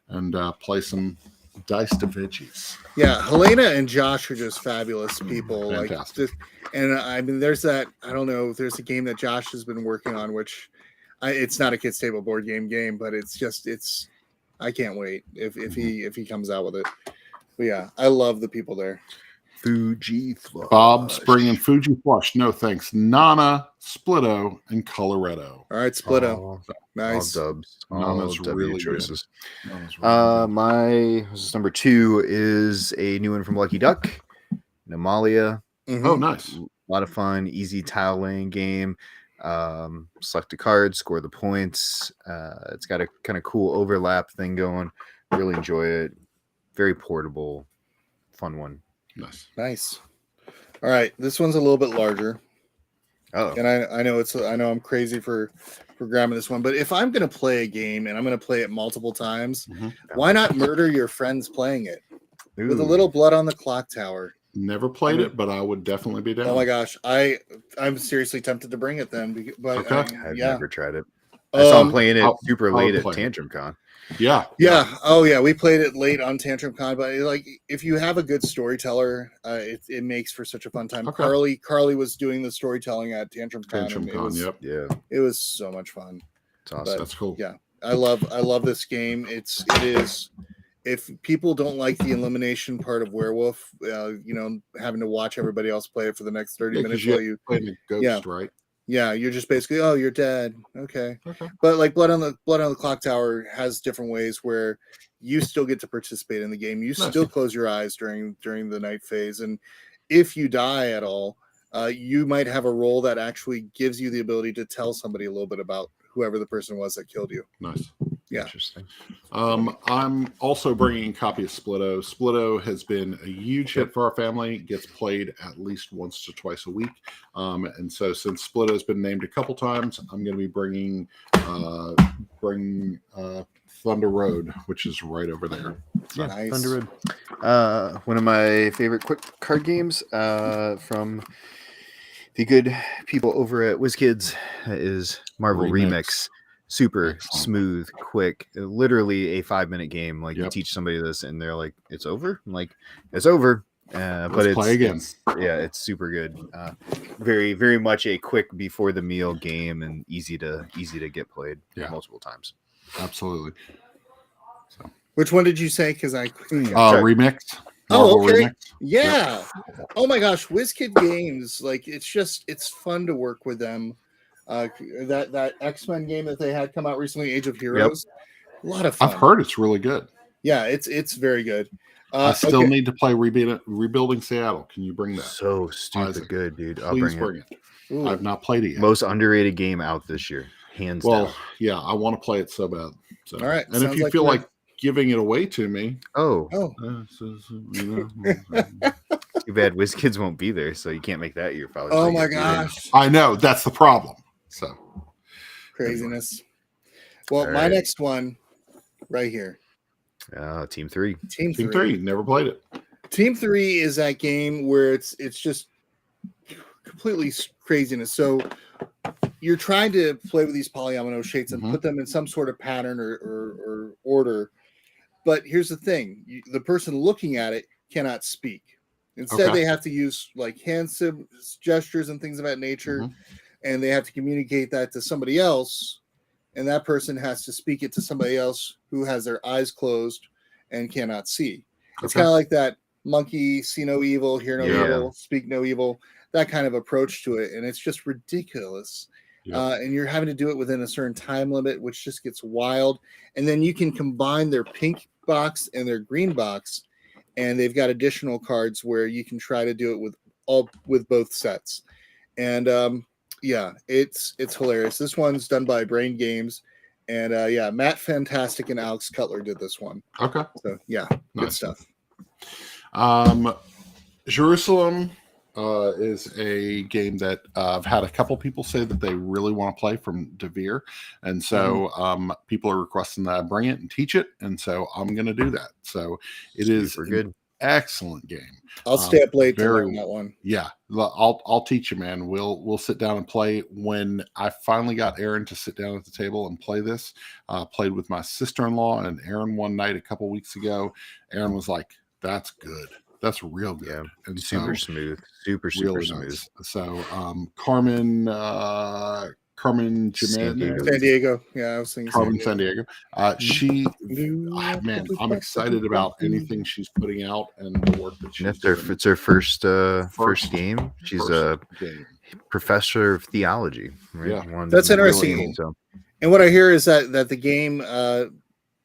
and play some Diced Veggies. Yeah, Helena and Josh are just fabulous people. Fantastic. And I mean, there's that. I don't know. There's a game that Josh has been working on, which it's not a Kids Table Board Game, but it's. I can't wait if he comes out with it. But yeah, I love the people there. Fuji Flush. Bob's bringing Fuji Flush. No thanks. Nana, Splitto, and Coloretto. All right, Splitto. All Nice. dubs. No, All that's W really good. choices. Nana's really good. My number 2 is a new one from Lucky Duck, Namalia. Mhm. Oh, nice. A lot of fun, easy tile laying game. Select a card, score the points. It's got a kind of cool overlap thing going. Really enjoy it. Very portable, fun one. Nice. All right, this one's a little bit larger, Oh, and I know I'm crazy for grabbing this one, but if I'm gonna play a game and I'm gonna play it multiple times, Mhm. why not murder your friends playing it with a little blood on the clock tower? Never played it, but I would definitely be down. Oh my gosh, I'm seriously tempted to bring it then, but Okay. I've yeah. never tried it. I saw him playing it I'll- super I'll late at play it. Tantrum Con. Yeah. Yeah. Oh yeah, we played it late on Tantrum Con, but like if you have a good storyteller, it makes for such a fun time. Okay. Carly was doing the storytelling at Tantrum Con. Tantrum and Con, yep. Yeah, it was so much fun. it's awesome. That's cool. Yeah, I love this game. It is. If people don't like the elimination part of Werewolf, having to watch everybody else play it for the next 30 Yeah, 'cause minutes you while you played a ghost, Yeah. right? Yeah, you're just basically, oh, you're dead. Okay. Okay. But like Blood on the Clock Tower has different ways where you still get to participate in the game. You Nice. still close your eyes during the night phase. And if you die at all, you might have a role that actually gives you the ability to tell somebody a little bit about whoever the person was that killed you. Nice. Yeah. Interesting. I'm also bringing a copy of Splitto. Splitto has been a huge hit for our family. It gets played at least once to twice a week. And so since Splitto has been named a couple times, I'm going to be bringing Thunder Road, which is right over there. Yeah, Nice. Thunder Road. One of my favorite quick card games from the good people over at WizKids is Marvel Remix. Super Excellent. smooth, quick, literally a 5-minute game. Like you Yep. teach somebody this and they're like, it's over. I'm like, it's over. But play again. It's super good. Very, very much a quick before the meal game and easy to get played multiple times. Absolutely. Which one did you say? Because I Remix. Oh, Marvel okay. Remix. Yeah. Oh my gosh, WizKid Games, like it's fun to work with them. That X-Men game that they had come out recently, Age of Heroes, a lot of fun. I've heard it's really good. Yeah, it's very good. I still need to play Rebuilding Seattle. Can you bring that? So stupid Isaac, good, dude. I'll Please bring it. Ooh. I've not played it yet. Most underrated game out this year, hands down. Yeah, I want to play it so bad. So. All right, And if sounds you like feel we're- like giving it away to me. Oh, You know, too bad WizKids won't be there, so you can't make that your Father's Oh Day my gift either. gosh. I know that's the problem. So Craziness. Well, All my right. next one right here. Team 3. Team Team 3. 3 never played it. Team 3 is that game where it's just completely craziness. So you're trying to play with these polyomino shapes and put them in some sort of pattern or order. But here's the thing. The person looking at it cannot speak. Instead, they have to use like hand gestures and things of that nature. And they have to communicate that to somebody else. And that person has to speak it to somebody else who has their eyes closed and cannot see. It's kind of like that monkey, see no evil, hear no evil, speak no evil, that kind of approach to it. And it's just ridiculous. And you're having to do it within a certain time limit, which just gets wild. And then you can combine their pink box and their green box. And they've got additional cards where you can try to do it with both sets. And yeah, it's hilarious. This one's done by Brain Games, and yeah, Matt Fantastic and Alex Cutler did this one. Okay, so yeah, good stuff. Jerusalem is a game that I've had a couple people say that they really want to play from Devere, and so people are requesting that I bring it and teach it, and so I'm going to do that. So it is good. Excellent game. I'll stay up late to learn that one. Yeah, I'll teach you, man. We'll sit down and play. When I finally got Aaron to sit down at the table and play this, played with my sister-in-law and Aaron one night a couple weeks ago. Aaron was like, "That's good. That's real good." Yeah, and super smooth, super really smooth. Nice. So Carmen San Diego. Yeah, I was thinking Carmen San Diego. Man, I'm excited about anything she's putting out and the work that she's doing. It's her first game. She's a professor of theology. Right? Yeah, that's interesting. And what I hear is that the game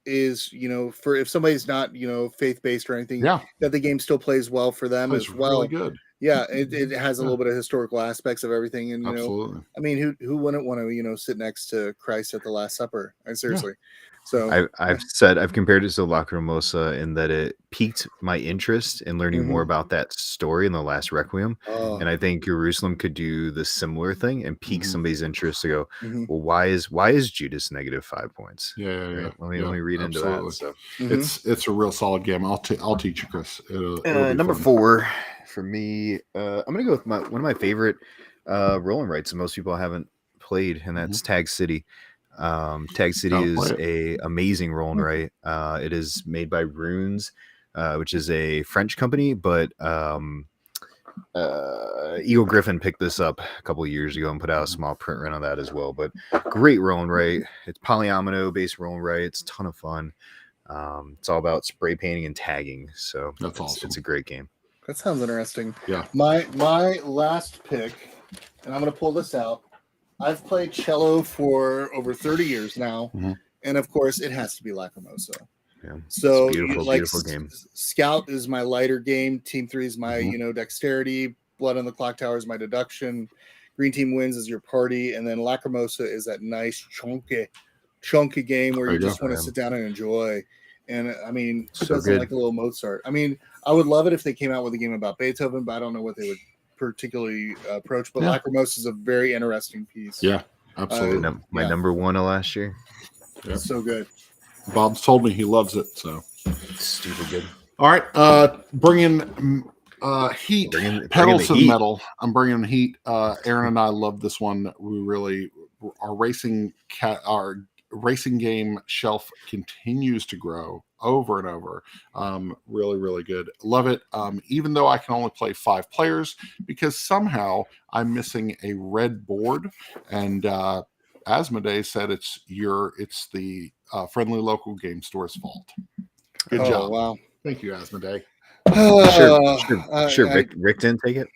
is, for if somebody's not, faith-based or anything, that the game still plays well for them as well. Really good. Yeah, it has a little bit of historical aspects of everything, and absolutely. I mean, who wouldn't want to sit next to Christ at the Last Supper? Seriously. So I've compared it to Lacrimosa in that it piqued my interest in learning more about that story in the Last Requiem, and I think Jerusalem could do the similar thing and pique somebody's interest to go, well, why is Judas negative 5 points? Yeah. Let me read into that. So it's a real solid game. I'll teach you, Chris. It'll number 4 for me. I'm gonna go with one of my favorite roll and writes that most people haven't played, and that's Tag City. Tag City is a amazing roll and write. It is made by Runes, which is a French company, but Eagle Griffin picked this up a couple of years ago and put out a small print run on that as well. But great roll and write. It's polyomino based roll and write. It's a ton of fun. It's all about spray painting and tagging. So that's awesome. It's a great game. That sounds interesting. Yeah. My last pick, and I'm going to pull this out. I've played cello for over 30 years now, and of course, it has to be Lacrimosa. Yeah. So, beautiful game. Scout is my lighter game. Team 3 is my dexterity. Blood on the Clock Tower is my deduction. Green Team Wins is your party, and then Lacrimosa is that nice chunky game where you just want to sit down and enjoy. And I mean, who doesn't like a little Mozart? I mean, I would love it if they came out with a game about Beethoven, but I don't know what they would particularly approach. But Lacrimosa is a very interesting piece. Yeah, absolutely. My number 1 of last year. Yeah. So good. Bob's told me he loves it. So stupid good. All right, bringing heat, pedals and metal. I'm bringing heat. Aaron and I love this one. We really our racing game shelf continues to grow over and over. Really, really good. Love it. Even though I can only play 5 players because somehow I'm missing a red board. And Asmodee said it's the friendly local game store's fault. Good job. Wow. Thank you, Asmodee. Sure. Rick didn't take it.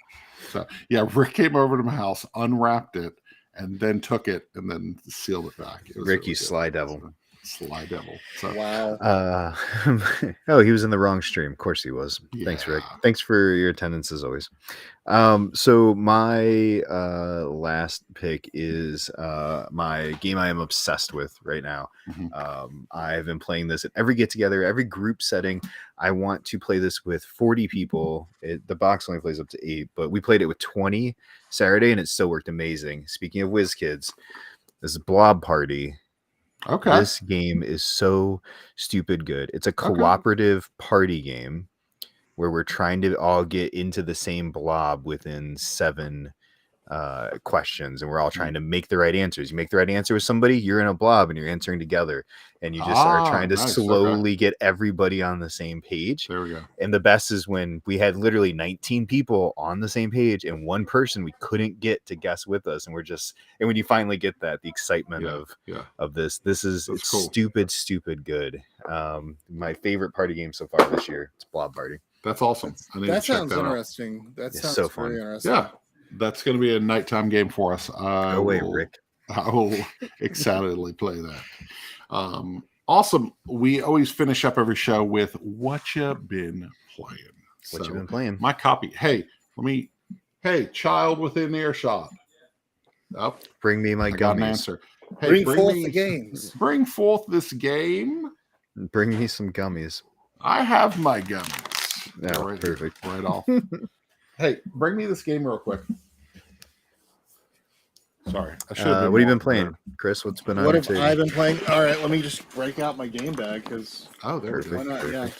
So yeah, Rick came over to my house, unwrapped it, and then took it and then sealed it back. Rick, you sly devil. Sly Devil. So Wow. Oh, he was in the wrong stream. Of course he was. Thanks, Rick. Yeah. Thanks for your attendance as always. So my last pick is my game I am obsessed with right now. I've been playing this at every get together, every group setting. I want to play this with 40 people. The box only plays up to 8, but we played it with 20 Saturday and it still worked amazing. Speaking of WizKids, this is Blob Party. Okay. This game is so stupid good. It's a cooperative party game where we're trying to all get into the same blob within 7 questions, and we're all trying to make the right answers. You make the right answer with somebody, you're in a blob and you're answering together, and you just are trying to slowly get everybody on the same page. There we go. And the best is when we had literally 19 people on the same page and one person we couldn't get to guess with us, and when you finally get that, the excitement of this is it's cool. stupid good. My favorite party game so far this year, it's Blob Party. That's awesome. That sounds interesting. That sounds so very fun. interesting. Yeah. That's going to be a nighttime game for us. Go away, Rick. I will excitedly play that. Awesome. We always finish up every show with what you been playing. What you been playing? My copy. Hey, child within earshot. Oh, bring me my got an gummies. answer. Hey, bring forth the games. Bring forth this game. Bring me some gummies. I have my gummies. Yeah, right perfect. Here, right off. Hey, bring me this game real quick. Sorry. I should have what have you been playing, Chris? What's been on? What have I been playing? All right, let me just break out my game bag because. Oh, there we go. Why not? Yeah.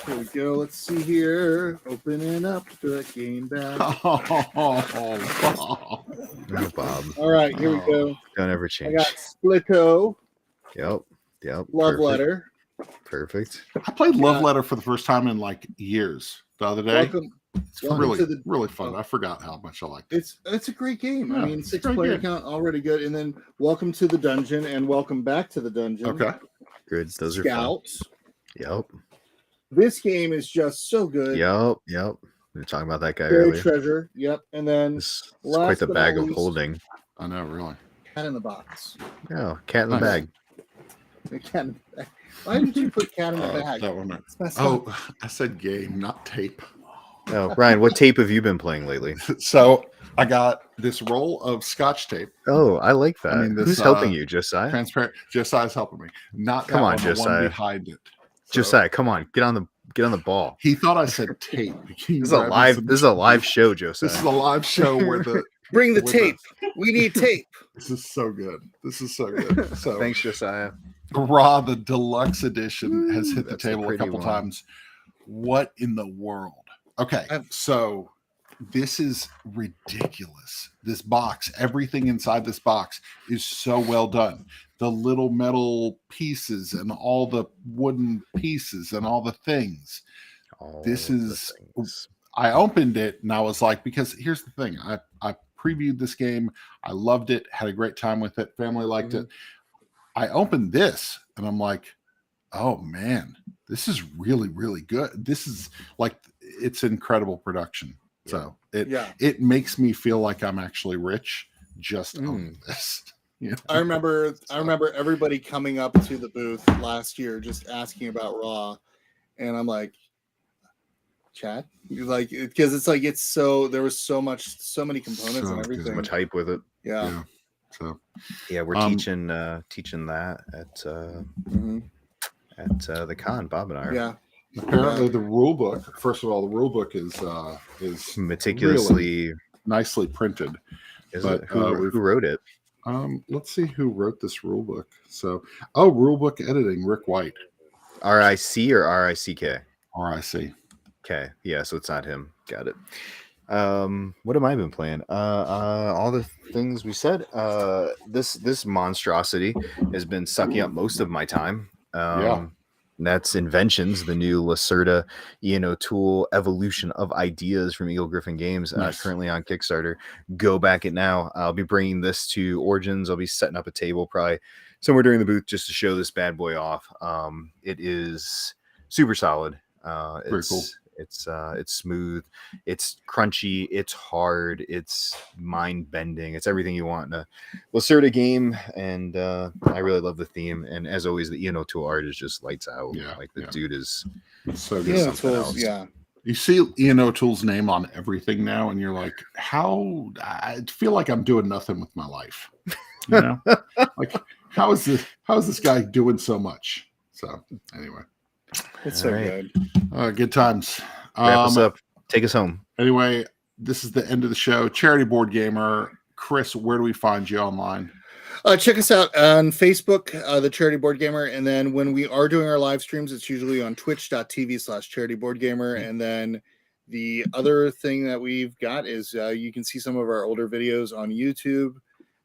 Here we go. Let's see here. Opening up the game bag. Oh, Bob. All right, here we go. Don't ever change. I got Splitto. Yep. Love Letter. Perfect. I played Love Letter for the first time in like years the other day. It's really fun. I forgot how much I liked it. It's a great game. Yeah, I mean, 6-player count already good. And then Welcome to the Dungeon and Welcome Back to the Dungeon. Okay. Good. Those Scouts. are fun. Yep. This game is just so good. Yep. We were talking about that guy Buried earlier. Treasure. Yep. And then It's quite the bag of holding. I know, really. Cat in the Box. Oh, cat in the bag. The cat in the bag. Why did you put cat in the bag? That one. I said game, not tape. Oh, Ryan, what tape have you been playing lately? So I got this roll of Scotch tape. Oh, I like that. Who's helping you, Josiah? Transparent. Josiah's helping me. Not come on, Josiah. Josiah. One behind it. So, Josiah, come on, get on the ball. He thought I said tape. This is a live show, Josiah. This is a live show where the bring the tape. We need tape. This is so good. So thanks, Josiah. Raw, the deluxe edition, has hit the table a couple one. times. What in the world? Okay, so this is ridiculous. This box, everything inside this box is so well done. The little metal pieces and all the wooden pieces and all the things. I opened it and I was like, because here's the thing. I previewed this game. I loved it, had a great time with it. Family liked it. I opened this and I'm like, oh man, this is really, really good. This is like, it's incredible production. So it makes me feel like I'm actually rich just on this. Yeah. I remember everybody coming up to the booth last year just asking about Raw, and I'm like, Chad, like, because it's like there was so many components and everything. There's much hype with it. Yeah. So we're teaching that at the con. Bob and I are. Yeah. Apparently, the rule book. First of all, the rule book is meticulously, really nicely printed. Who wrote it? Let's see who wrote this rule book. So, rule book editing, Rick White. RIC or RICK? RIC. Okay, yeah, so it's not him. Got it. What have I been playing? All the things we said. This monstrosity has been sucking up most of my time. That's Inventions, the new Lacerda Ian O'Toole evolution of ideas from Eagle Griffin Games, currently on Kickstarter. Go back it now. I'll be bringing this to Origins. I'll be setting up a table probably somewhere during the booth just to show this bad boy off. It is super solid. Very cool. It's smooth, it's crunchy, it's hard, it's mind bending, it's everything you want in a Lacerda game. And I really love the theme. And as always, the Ian O'Toole art is just lights out. Yeah, Like the yeah. dude is So good. Yeah, something else. yeah. You see Ian O'Toole's name on everything now, and you're like, how? I feel like I'm doing nothing with my life. You know, like how is this guy doing so much? So anyway, It's so Alright. good. good times. Wrap us up. Take us home. Anyway, this is the end of the show. Charity Board Gamer. Chris, where do we find you online? Check us out on Facebook, the Charity Board Gamer, and then when we are doing our live streams, it's usually on twitch.tv/Charity Board Gamer. And then the other thing that we've got is you can see some of our older videos on YouTube,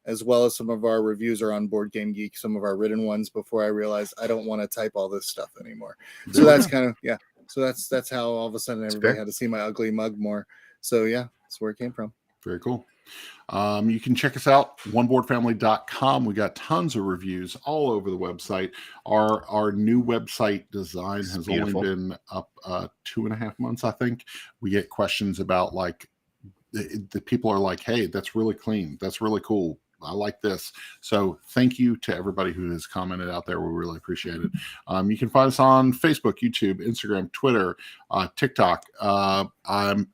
as well as some of our reviews are on Board Game Geek, some of our written ones, before I realized I don't want to type all this stuff anymore. So that's kind of, yeah. So that's how all of a sudden everybody fair. had to see my ugly mug more. So yeah, that's where it came from. Very cool. You can check us out, oneboardfamily.com. We got tons of reviews all over the website. Our new website design has beautiful. only been up 2.5 months, I think. We get questions about like the people are like, hey, that's really clean. That's really cool. I like this. So thank you to everybody who has commented out there. We really appreciate it. You can find us on Facebook, YouTube, Instagram, Twitter, TikTok. I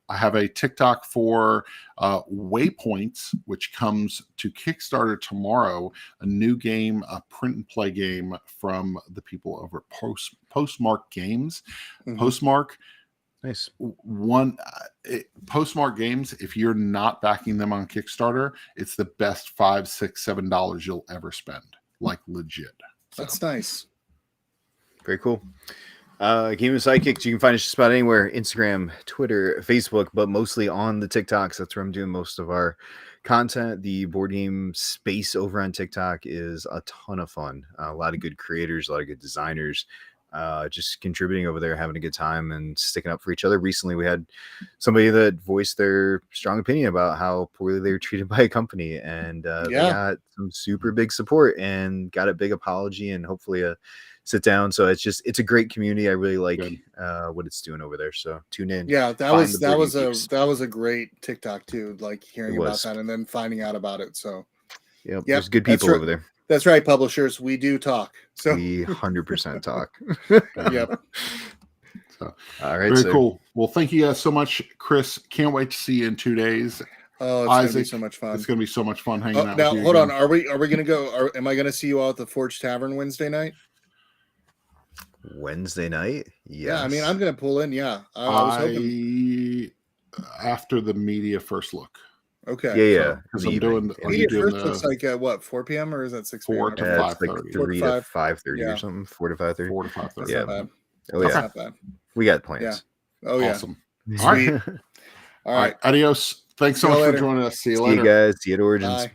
have a TikTok for Waypoints, which comes to Kickstarter tomorrow. A new game, a print and play game from the people over at Postmark Games. Mhm. Postmark. Nice. Postmark Games, if you're not backing them on Kickstarter, it's the best $5, $6, $7 you'll ever spend. Like legit. So, That's nice. Very cool. Game of Sidekicks, you can find us just about anywhere: Instagram, Twitter, Facebook, but mostly on the TikToks. That's where I'm doing most of our content. The board game space over on TikTok is a ton of fun. A lot of good creators, a lot of good designers. Just contributing over there, having a good time and sticking up for each other. Recently, we had somebody that voiced their strong opinion about how poorly they were treated by a company, and they got some super big support and got a big apology and hopefully a sit down. So it's a great community. I really like what it's doing over there. So tune in. Yeah, that Find was the Board Game a Geeks. that was a great TikTok too. Like hearing It about was. that and then finding out about it. So Yep, Yep, there's good that's people right. over there. that's right, publishers. We do talk. So We 100% talk. yep. So, All right, very sir. cool. Well, thank you guys so much, Chris. Can't wait to see you in 2 days. Oh, it's gonna be Isaac, so much fun. It's going to be so much fun hanging out Now with you. hold again. on. Are we gonna go? Am I gonna see you all at the Forge Tavern Wednesday night? Wednesday night? Yes. Yeah, I mean I'm gonna pull in. Yeah, I was hoping. After the media first look. Okay. Yeah. Because in the I'm doing. evening. Are Media you doing first looks like at what 4 p.m. or is that 6 p.m.? 4 to Yeah, it's like 5:30. 3 4 to to 5:30 Yeah. or something. 4 to 5:30. 4 to 5:30. That's Yeah. not bad. Oh That's yeah, not bad. we got plans. Yeah. Oh yeah. Awesome. All right. Sweet. All All right. right. Adios. Thanks so See you much for later. joining us. See you See later. you guys. See you at Origins. Bye.